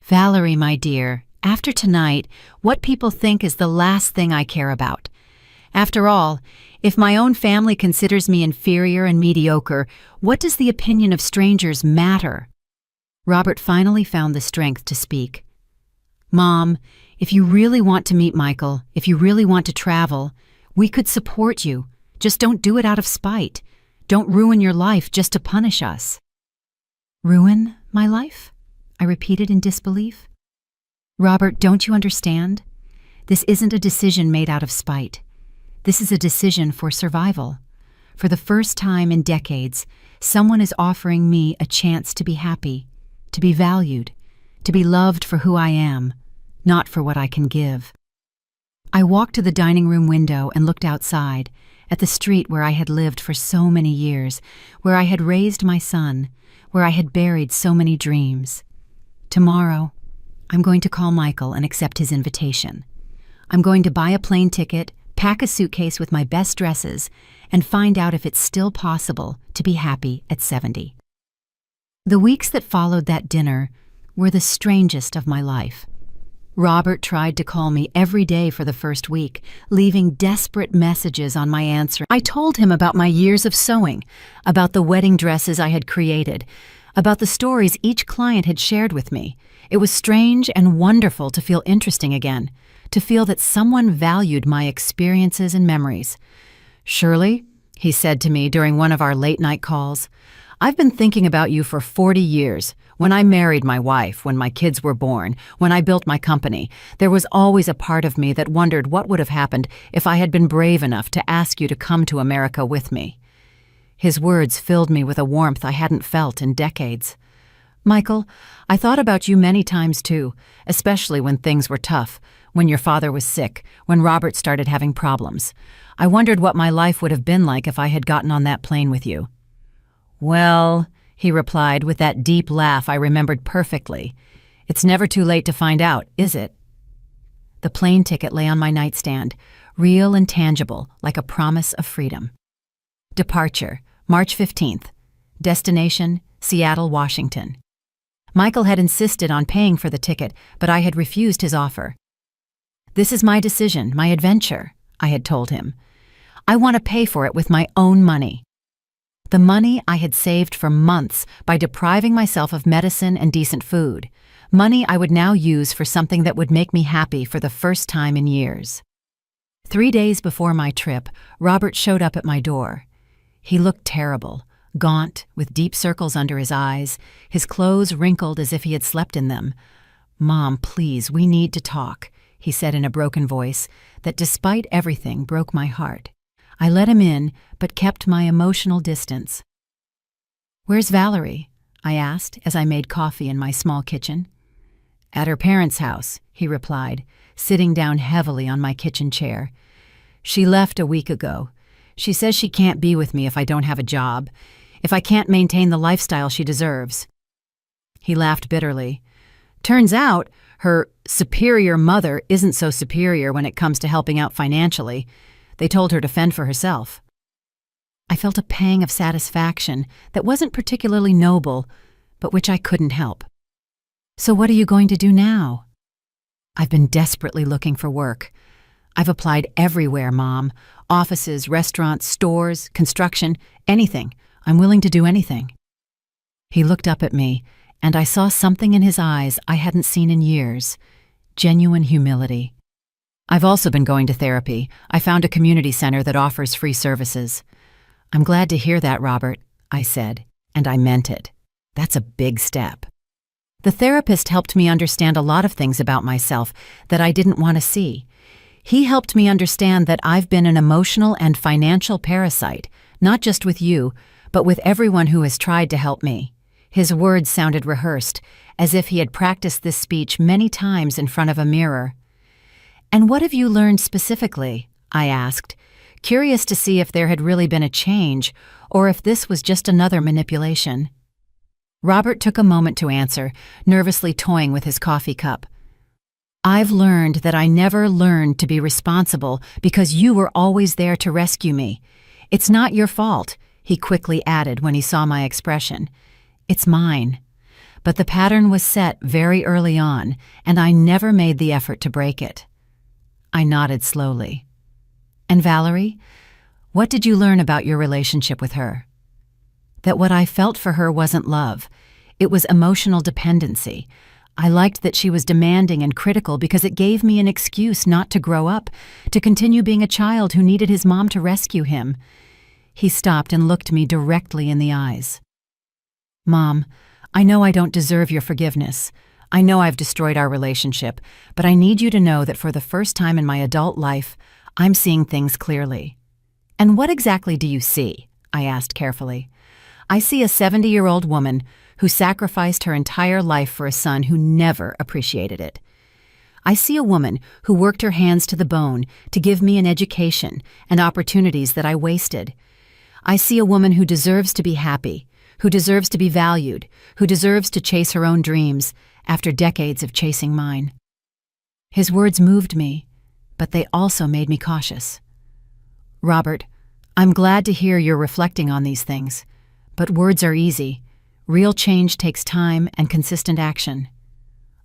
"Valerie, my dear, after tonight, what people think is the last thing I care about. After all, if my own family considers me inferior and mediocre, what does the opinion of strangers matter?" Robert finally found the strength to speak. "Mom, if you really want to meet Michael, if you really want to travel, we could support you. Just don't do it out of spite. Don't ruin your life just to punish us." "Ruin my life?" I repeated in disbelief. "Robert, don't you understand? This isn't a decision made out of spite. This is a decision for survival. For the first time in decades, someone is offering me a chance to be happy, to be valued, to be loved for who I am, not for what I can give." I walked to the dining room window and looked outside, at the street where I had lived for so many years, where I had raised my son, where I had buried so many dreams. Tomorrow, I'm going to call Michael and accept his invitation. I'm going to buy a plane ticket, pack a suitcase with my best dresses, and find out if it's still possible to be happy at 70. The weeks that followed that dinner were the strangest of my life. Robert tried to call me every day for the first week, leaving desperate messages on my answer. I told him about my years of sewing, about the wedding dresses I had created, about the stories each client had shared with me. It was strange and wonderful to feel interesting again, to feel that someone valued my experiences and memories. "Shirley," he said to me during one of our late-night calls, "I've been thinking about you for 40 years. When I married my wife, when my kids were born, when I built my company, there was always a part of me that wondered what would have happened if I had been brave enough to ask you to come to America with me." His words filled me with a warmth I hadn't felt in decades. "Michael, I thought about you many times too, especially when things were tough, when your father was sick, when Robert started having problems. I wondered what my life would have been like if I had gotten on that plane with you." "Well," he replied with that deep laugh I remembered perfectly, "it's never too late to find out, is it?" The plane ticket lay on my nightstand, real and tangible, like a promise of freedom. Departure, March 15th. Destination, Seattle, Washington. Michael had insisted on paying for the ticket, but I had refused his offer. "This is my decision, my adventure," I had told him. "I want to pay for it with my own money." The money I had saved for months by depriving myself of medicine and decent food. Money I would now use for something that would make me happy for the first time in years. 3 days before my trip, Robert showed up at my door. He looked terrible, gaunt, with deep circles under his eyes, his clothes wrinkled as if he had slept in them. "Mom, please, we need to talk," he said in a broken voice that, despite everything, broke my heart. I let him in, but kept my emotional distance. "Where's Valerie?" I asked as I made coffee in my small kitchen. "At her parents' house," he replied, sitting down heavily on my kitchen chair. "She left a week ago. She says she can't be with me if I don't have a job, if I can't maintain the lifestyle she deserves." He laughed bitterly. "Turns out her superior mother isn't so superior when it comes to helping out financially. They told her to fend for herself." I felt a pang of satisfaction that wasn't particularly noble, but which I couldn't help. "So what are you going to do now?" "I've been desperately looking for work. I've applied everywhere, Mom. Offices, restaurants, stores, construction, anything. I'm willing to do anything." He looked up at me, and I saw something in his eyes I hadn't seen in years: genuine humility. "I've also been going to therapy. I found a community center that offers free services." "I'm glad to hear that, Robert," I said, and I meant it. That's a big step. The therapist helped me understand a lot of things about myself that I didn't want to see. He helped me understand that I've been an emotional and financial parasite, not just with you, but with everyone who has tried to help me. His words sounded rehearsed, as if he had practiced this speech many times in front of a mirror. "And what have you learned specifically?" I asked, curious to see if there had really been a change or if this was just another manipulation. Robert took a moment to answer, nervously toying with his coffee cup. "I've learned that I never learned to be responsible because you were always there to rescue me. It's not your fault," he quickly added when he saw my expression. "It's mine. But the pattern was set very early on, and I never made the effort to break it." I nodded slowly. "And Valerie, what did you learn about your relationship with her?" "That what I felt for her wasn't love. It was emotional dependency. I liked that she was demanding and critical because it gave me an excuse not to grow up, to continue being a child who needed his mom to rescue him." He stopped and looked me directly in the eyes. "Mom, I know I don't deserve your forgiveness. I know I've destroyed our relationship, but I need you to know that for the first time in my adult life, I'm seeing things clearly." "And what exactly do you see?" I asked carefully. "I see a 70-year-old woman who sacrificed her entire life for a son who never appreciated it. I see a woman who worked her hands to the bone to give me an education and opportunities that I wasted. I see a woman who deserves to be happy, who deserves to be valued, who deserves to chase her own dreams after decades of chasing mine." His words moved me, but they also made me cautious. "Robert, I'm glad to hear you're reflecting on these things, but words are easy. Real change takes time and consistent action."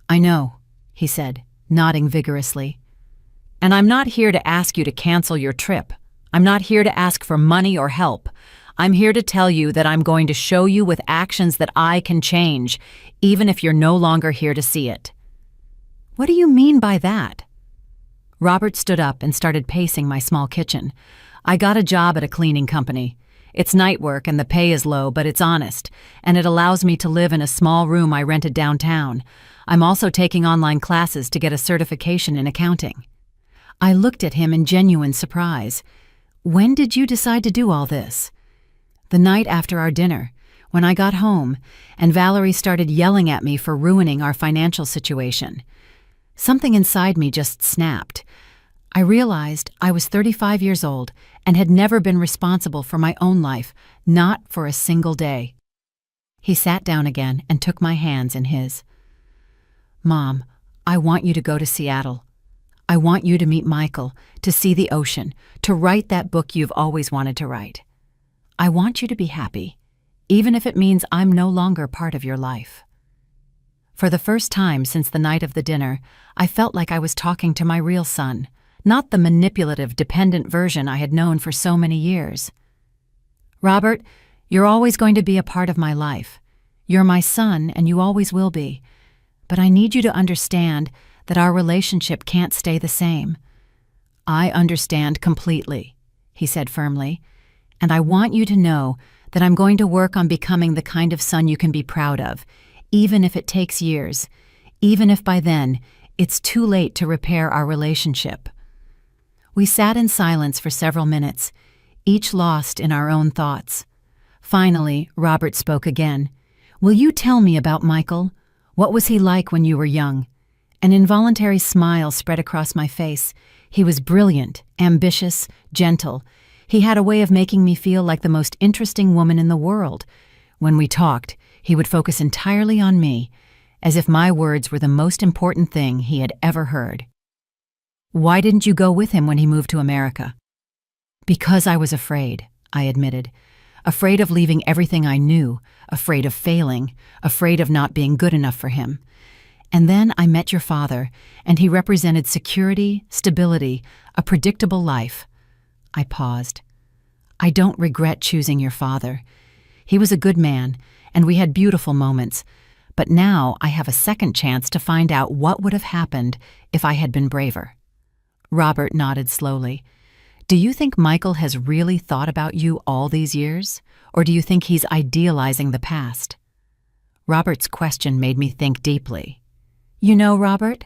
"I know," he said, nodding vigorously. "And I'm not here to ask you to cancel your trip. I'm not here to ask for money or help. I'm here to tell you that I'm going to show you with actions that I can change, even if you're no longer here to see it." "What do you mean by that?" Robert stood up and started pacing my small kitchen. "I got a job at a cleaning company. It's night work and the pay is low, but it's honest, and it allows me to live in a small room I rented downtown. I'm also taking online classes to get a certification in accounting." I looked at him in genuine surprise. "When did you decide to do all this?" "The night after our dinner, when I got home, and Valerie started yelling at me for ruining our financial situation. Something inside me just snapped. I realized I was 35 years old and had never been responsible for my own life, not for a single day." He sat down again and took my hands in his. "Mom, I want you to go to Seattle. I want you to meet Michael, to see the ocean, to write that book you've always wanted to write. I want you to be happy, even if it means I'm no longer part of your life." For the first time since the night of the dinner, I felt like I was talking to my real son, not the manipulative, dependent version I had known for so many years. "Robert, you're always going to be a part of my life. You're my son, and you always will be. But I need you to understand that our relationship can't stay the same. "I understand completely," he said firmly, "and I want you to know that I'm going to work on becoming the kind of son you can be proud of, even if it takes years, even if by then it's too late to repair our relationship." We sat in silence for several minutes, each lost in our own thoughts. Finally, Robert spoke again. "Will you tell me about Michael? What was he like when you were young?" An involuntary smile spread across my face. He was brilliant, ambitious, gentle. He had a way of making me feel like the most interesting woman in the world. When we talked, he would focus entirely on me, as if my words were the most important thing he had ever heard. "Why didn't you go with him when he moved to America?" "Because I was afraid," I admitted. Afraid of leaving everything I knew, afraid of failing, afraid of not being good enough for him. And then I met your father, and he represented security, stability, a predictable life. I paused. "I don't regret choosing your father. He was a good man, and we had beautiful moments, but now I have a second chance to find out what would have happened if I had been braver." Robert nodded slowly. "Do you think Michael has really thought about you all these years, or do you think he's idealizing the past?" Robert's question made me think deeply. "You know, Robert,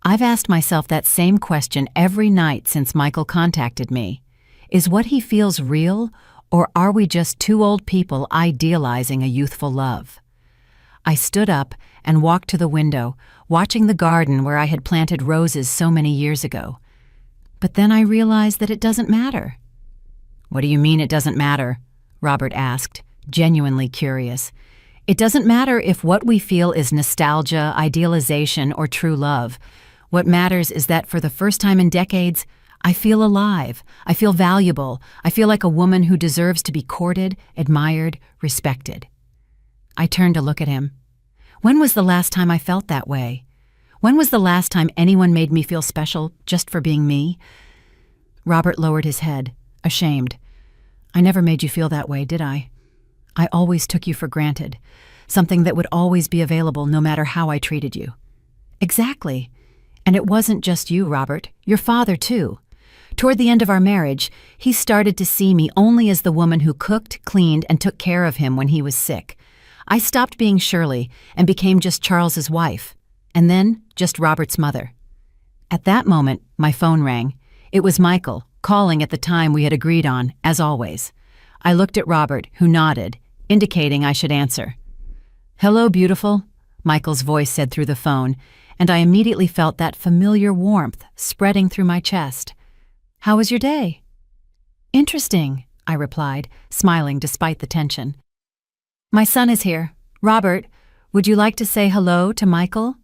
I've asked myself that same question every night since Michael contacted me. Is what he feels real, or are we just two old people idealizing a youthful love?" I stood up and walked to the window, watching the garden where I had planted roses so many years ago. But then I realized that it doesn't matter. "What do you mean it doesn't matter?" Robert asked, genuinely curious. "It doesn't matter if what we feel is nostalgia, idealization, or true love. What matters is that for the first time in decades, I feel alive, I feel valuable, I feel like a woman who deserves to be courted, admired, respected." I turned to look at him. When was the last time I felt that way? When was the last time anyone made me feel special just for being me? Robert lowered his head, ashamed. "I never made you feel that way, did I? I always took you for granted, something that would always be available no matter how I treated you." "Exactly. And it wasn't just you, Robert. Your father, too. Toward the end of our marriage, he started to see me only as the woman who cooked, cleaned, and took care of him when he was sick. I stopped being Shirley and became just Charles's wife, and then just Robert's mother." At that moment, my phone rang. It was Michael, calling at the time we had agreed on, as always. I looked at Robert, who nodded, indicating I should answer. "Hello, beautiful," Michael's voice said through the phone, and I immediately felt that familiar warmth spreading through my chest. "How was your day?" "Interesting," I replied, smiling despite the tension. "My son is here. Robert, would you like to say hello to Michael?"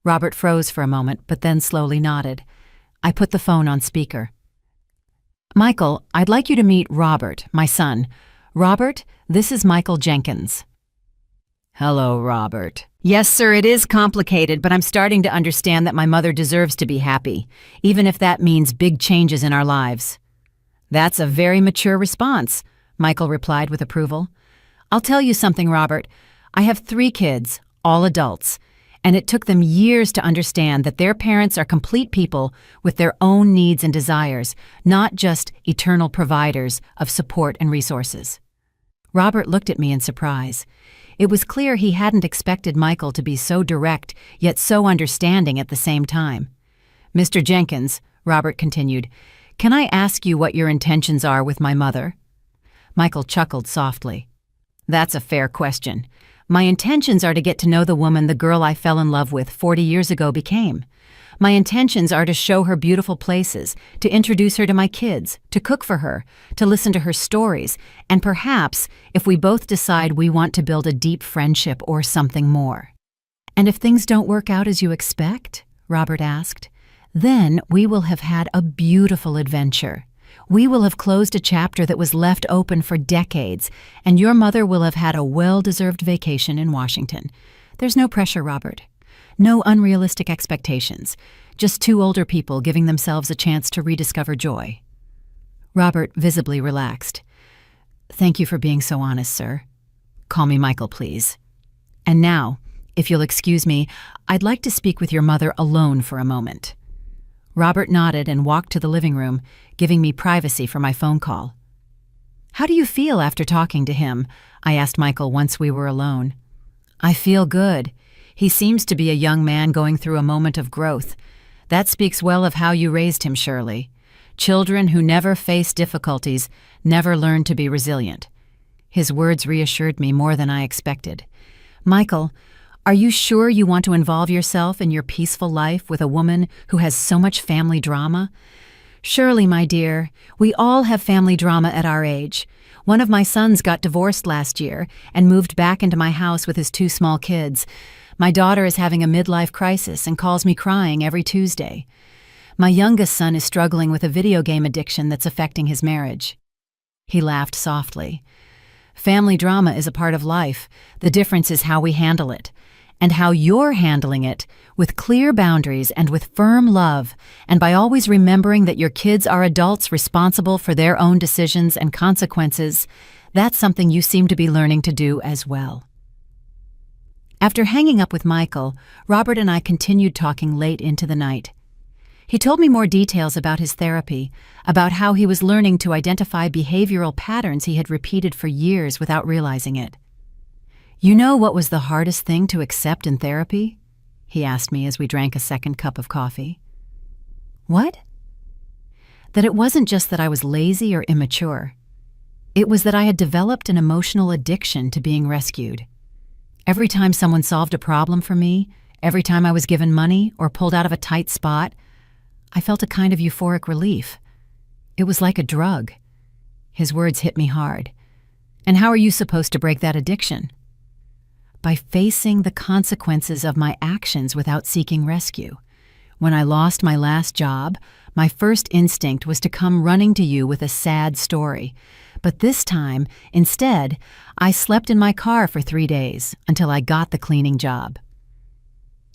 Robert froze for a moment, but then slowly nodded. I put the phone on speaker. "Michael, I'd like you to meet Robert, my son. Robert, this is Michael Jenkins." "Hello, Robert." "Yes, sir, it is complicated, but I'm starting to understand that my mother deserves to be happy, even if that means big changes in our lives." "That's a very mature response," Michael replied with approval. "I'll tell you something, Robert. I have 3 kids, all adults, and it took them years to understand that their parents are complete people with their own needs and desires, not just eternal providers of support and resources." Robert looked at me in surprise. It was clear he hadn't expected Michael to be so direct, yet so understanding at the same time. "Mr. Jenkins," Robert continued, "can I ask you what your intentions are with my mother?" Michael chuckled softly. "That's a fair question. My intentions are to get to know the woman the girl I fell in love with 40 years ago became. My intentions are to show her beautiful places, to introduce her to my kids, to cook for her, to listen to her stories, and perhaps, if we both decide we want to build a deep friendship or something more." "And if things don't work out as you expect?" Robert asked. "Then we will have had a beautiful adventure. We will have closed a chapter that was left open for decades, and your mother will have had a well-deserved vacation in Washington. There's no pressure, Robert. No unrealistic expectations. Just 2 older people giving themselves a chance to rediscover joy." Robert visibly relaxed. "Thank you for being so honest, sir. Call me Michael, please. And now, if you'll excuse me, I'd like to speak with your mother alone for a moment." Robert nodded and walked to the living room, giving me privacy for my phone call. "How do you feel after talking to him?" I asked Michael once we were alone. "I feel good. He seems to be a young man going through a moment of growth. That speaks well of how you raised him, Shirley. Children who never face difficulties never learn to be resilient." His words reassured me more than I expected. "Michael, are you sure you want to involve yourself in your peaceful life with a woman who has so much family drama?" "Shirley, my dear, we all have family drama at our age. One of my sons got divorced last year and moved back into my house with his 2 small kids. My daughter is having a midlife crisis and calls me crying every Tuesday. My youngest son is struggling with a video game addiction that's affecting his marriage." He laughed softly. "Family drama is a part of life. The difference is how we handle it. And how you're handling it, with clear boundaries and with firm love, and by always remembering that your kids are adults responsible for their own decisions and consequences, that's something you seem to be learning to do as well." After hanging up with Michael, Robert and I continued talking late into the night. He told me more details about his therapy, about how he was learning to identify behavioral patterns he had repeated for years without realizing it. "You know what was the hardest thing to accept in therapy?" he asked me as we drank a second cup of coffee. "What?" "That it wasn't just that I was lazy or immature. It was that I had developed an emotional addiction to being rescued. Every time someone solved a problem for me, every time I was given money or pulled out of a tight spot, I felt a kind of euphoric relief. It was like a drug." His words hit me hard. "And how are you supposed to break that addiction?" "By facing the consequences of my actions without seeking rescue. When I lost my last job, my first instinct was to come running to you with a sad story. But this time, instead, I slept in my car for 3 days until I got the cleaning job."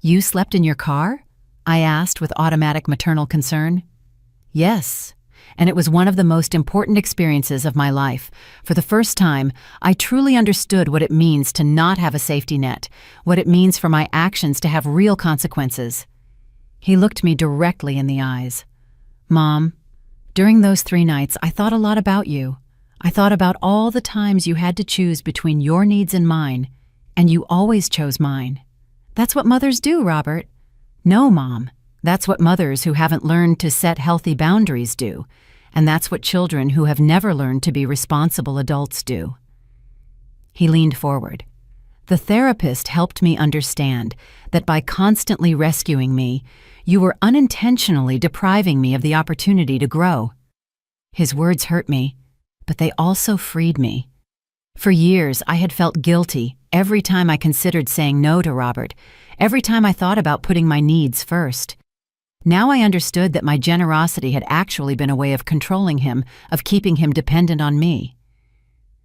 "You slept in your car?" I asked with automatic maternal concern. "Yes, and it was one of the most important experiences of my life. For the first time, I truly understood what it means to not have a safety net, what it means for my actions to have real consequences." He looked me directly in the eyes. "Mom, during those 3 nights, I thought a lot about you. I thought about all the times you had to choose between your needs and mine, and you always chose mine. That's what mothers do, Robert." "No, Mom. That's what mothers who haven't learned to set healthy boundaries do, and that's what children who have never learned to be responsible adults do." He leaned forward. "The therapist helped me understand that by constantly rescuing me, you were unintentionally depriving me of the opportunity to grow." His words hurt me, but they also freed me. For years, I had felt guilty every time I considered saying no to Robert, every time I thought about putting my needs first. Now I understood that my generosity had actually been a way of controlling him, of keeping him dependent on me.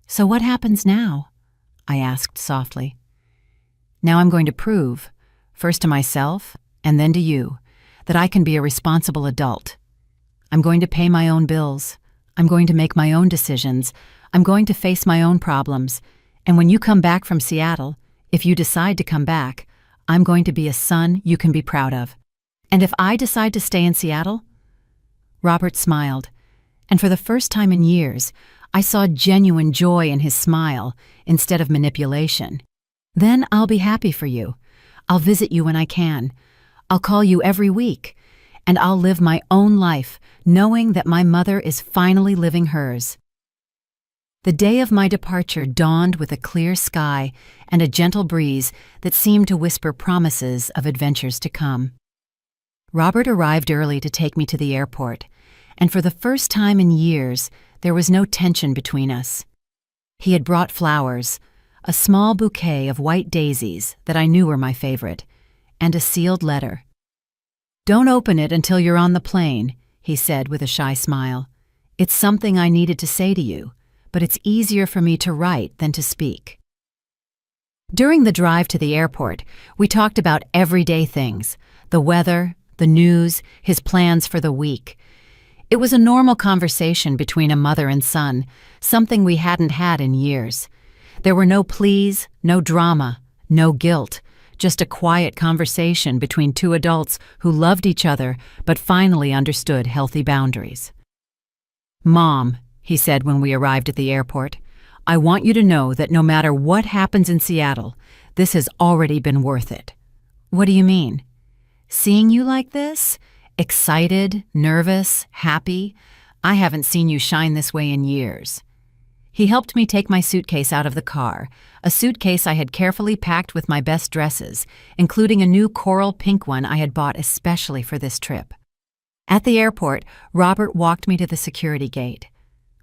"So what happens now?" I asked softly. "Now I'm going to prove, first to myself and then to you, that I can be a responsible adult. I'm going to pay my own bills. I'm going to make my own decisions. I'm going to face my own problems. And when you come back from Seattle, if you decide to come back, I'm going to be a son you can be proud of. And if I decide to stay in Seattle?" Robert smiled, and for the first time in years, I saw genuine joy in his smile instead of manipulation. "Then I'll be happy for you. I'll visit you when I can. I'll call you every week. And I'll live my own life, knowing that my mother is finally living hers." The day of my departure dawned with a clear sky and a gentle breeze that seemed to whisper promises of adventures to come. Robert arrived early to take me to the airport, and for the first time in years, there was no tension between us. He had brought flowers, a small bouquet of white daisies that I knew were my favorite, and a sealed letter. "Don't open it until you're on the plane," he said with a shy smile. "It's something I needed to say to you, but it's easier for me to write than to speak." During the drive to the airport, we talked about everyday things, the weather, the news, his plans for the week. It was a normal conversation between a mother and son, something we hadn't had in years. There were no pleas, no drama, no guilt, just a quiet conversation between two adults who loved each other but finally understood healthy boundaries. "Mom," he said when we arrived at the airport, "I want you to know that no matter what happens in Seattle, this has already been worth it." "What do you mean?" "Seeing you like this, excited, nervous, happy, I haven't seen you shine this way in years." He helped me take my suitcase out of the car, a suitcase I had carefully packed with my best dresses, including a new coral pink one I had bought especially for this trip. At the airport, Robert walked me to the security gate.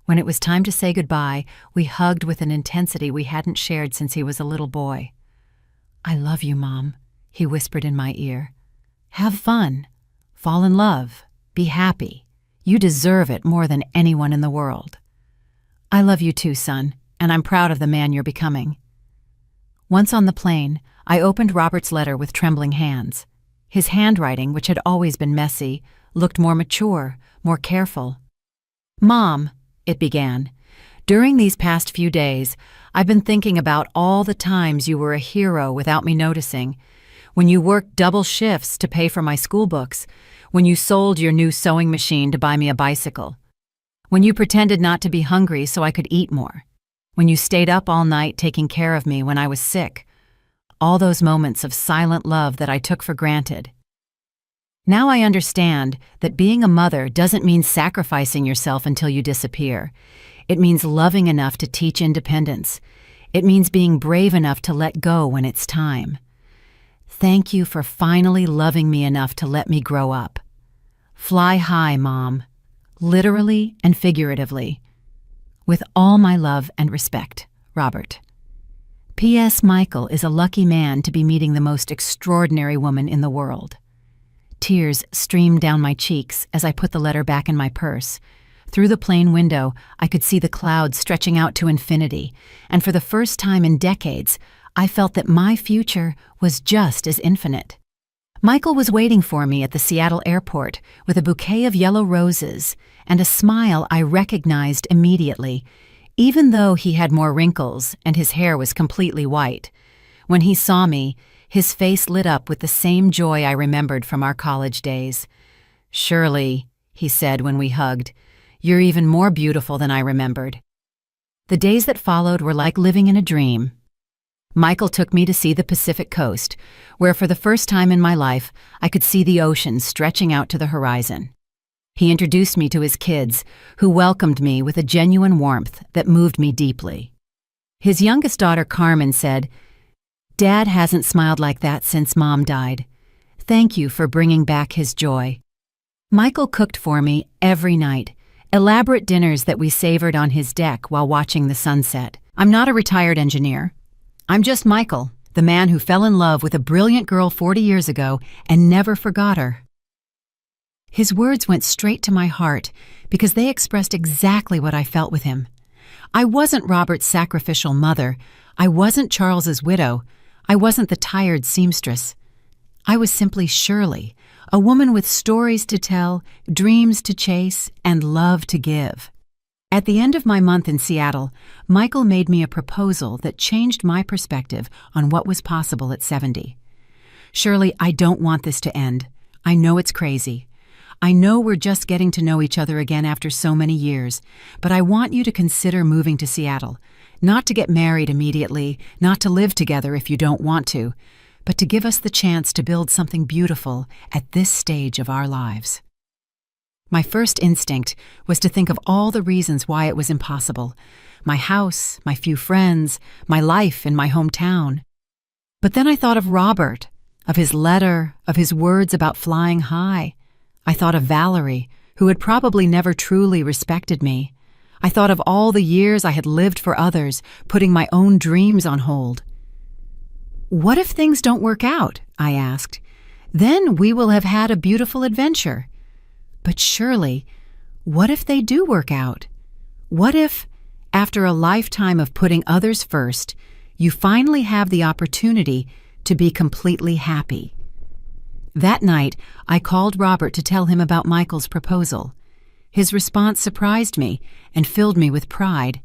When it was time to say goodbye, we hugged with an intensity we hadn't shared since he was a little boy. "I love you, Mom," he whispered in my ear. "Have fun. Fall in love. Be happy. You deserve it more than anyone in the world." "I love you too, son, and I'm proud of the man you're becoming." Once on the plane, I opened Robert's letter with trembling hands. His handwriting, which had always been messy, looked more mature, more careful. "Mom," it began, "during these past few days, I've been thinking about all the times you were a hero without me noticing. When you worked double shifts to pay for my school books, when you sold your new sewing machine to buy me a bicycle, when you pretended not to be hungry so I could eat more, when you stayed up all night taking care of me when I was sick, all those moments of silent love that I took for granted. Now I understand that being a mother doesn't mean sacrificing yourself until you disappear. It means loving enough to teach independence. It means being brave enough to let go when it's time. Thank you for finally loving me enough to let me grow up. Fly high, Mom. Literally and figuratively. With all my love and respect, Robert. P.S. Michael is a lucky man to be meeting the most extraordinary woman in the world." Tears streamed down my cheeks as I put the letter back in my purse. Through the plane window, I could see the clouds stretching out to infinity, and for the first time in decades, I felt that my future was just as infinite. Michael was waiting for me at the Seattle airport with a bouquet of yellow roses and a smile I recognized immediately, even though he had more wrinkles and his hair was completely white. When he saw me, his face lit up with the same joy I remembered from our college days. "Shirley," he said when we hugged, "you're even more beautiful than I remembered." The days that followed were like living in a dream. Michael took me to see the Pacific coast, where for the first time in my life, I could see the ocean stretching out to the horizon. He introduced me to his kids, who welcomed me with a genuine warmth that moved me deeply. His youngest daughter, Carmen, said, "Dad hasn't smiled like that since Mom died. Thank you for bringing back his joy." Michael cooked for me every night, elaborate dinners that we savored on his deck while watching the sunset. I'm not a retired engineer. I'm just Michael, the man who fell in love with a brilliant girl 40 years ago and never forgot her. His words went straight to my heart because they expressed exactly what I felt with him. I wasn't Robert's sacrificial mother. I wasn't Charles's widow. I wasn't the tired seamstress. I was simply Shirley, a woman with stories to tell, dreams to chase, and love to give. At the end of my month in Seattle, Michael made me a proposal that changed my perspective on what was possible at 70. "Shirley, I don't want this to end. I know it's crazy. I know we're just getting to know each other again after so many years, but I want you to consider moving to Seattle, not to get married immediately, not to live together if you don't want to, but to give us the chance to build something beautiful at this stage of our lives." My first instinct was to think of all the reasons why it was impossible. My house, my few friends, my life in my hometown. But then I thought of Robert, of his letter, of his words about flying high. I thought of Valerie, who had probably never truly respected me. I thought of all the years I had lived for others, putting my own dreams on hold. "What if things don't work out?" I asked. "Then we will have had a beautiful adventure." "But surely, what if they do work out? What if, after a lifetime of putting others first, you finally have the opportunity to be completely happy?" That night, I called Robert to tell him about Michael's proposal. His response surprised me and filled me with pride.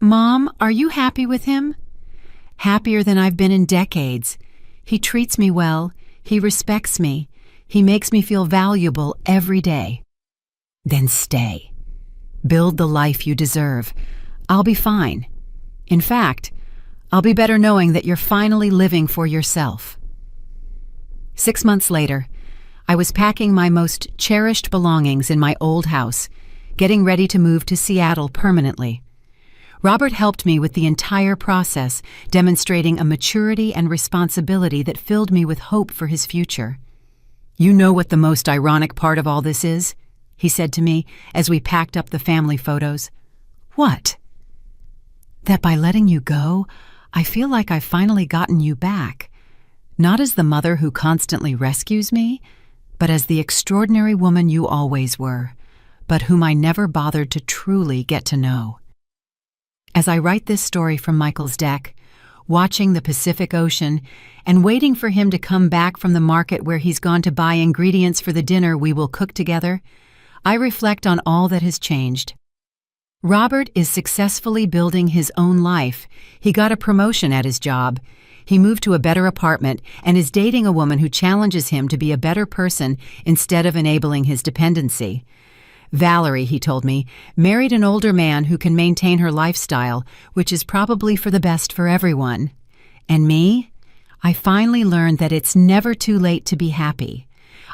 "Mom, are you happy with him?" "Happier than I've been in decades. He treats me well, he respects me, he makes me feel valuable every day. Then stay. Build the life you deserve. I'll be fine. In fact, I'll be better knowing that you're finally living for yourself. 6 months later, I was packing my most cherished belongings in my old house, getting ready to move to Seattle permanently. Robert helped me with the entire process, demonstrating a maturity and responsibility that filled me with hope for his future. "You know what the most ironic part of all this is?" he said to me as we packed up the family photos. "What?" "That by letting you go, I feel like I've finally gotten you back. Not as the mother who constantly rescues me, but as the extraordinary woman you always were, but whom I never bothered to truly get to know." As I write this story from Michael's deck, watching the Pacific Ocean and waiting for him to come back from the market where he's gone to buy ingredients for the dinner we will cook together, I reflect on all that has changed. Robert is successfully building his own life. He got a promotion at his job. He moved to a better apartment and is dating a woman who challenges him to be a better person instead of enabling his dependency. Valerie, he told me, married an older man who can maintain her lifestyle, which is probably for the best for everyone. And me? I finally learned that it's never too late to be happy.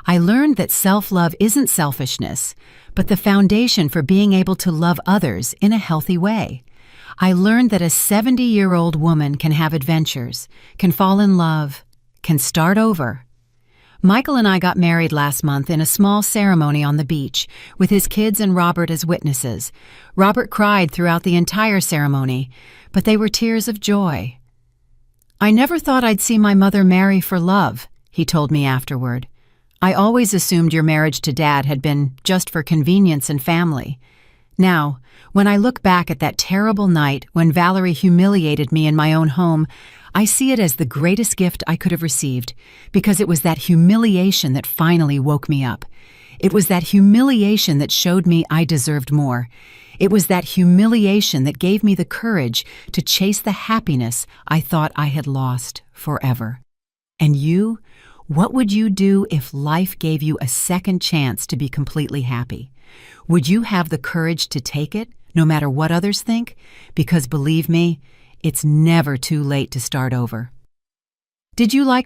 I learned that self-love isn't selfishness, but the foundation for being able to love others in a healthy way. I learned that a 70-year-old woman can have adventures, can fall in love, can start over. Michael and I got married last month in a small ceremony on the beach, with his kids and Robert as witnesses. Robert cried throughout the entire ceremony, but they were tears of joy. "I never thought I'd see my mother marry for love," he told me afterward. "I always assumed your marriage to Dad had been just for convenience and family. Now, when I look back at that terrible night when Valerie humiliated me in my own home, I see it as the greatest gift I could have received, because it was that humiliation that finally woke me up. It was that humiliation that showed me I deserved more. It was that humiliation that gave me the courage to chase the happiness I thought I had lost forever. And you? What would you do if life gave you a second chance to be completely happy? Would you have the courage to take it, no matter what others think? Because believe me, it's never too late to start over." Did you like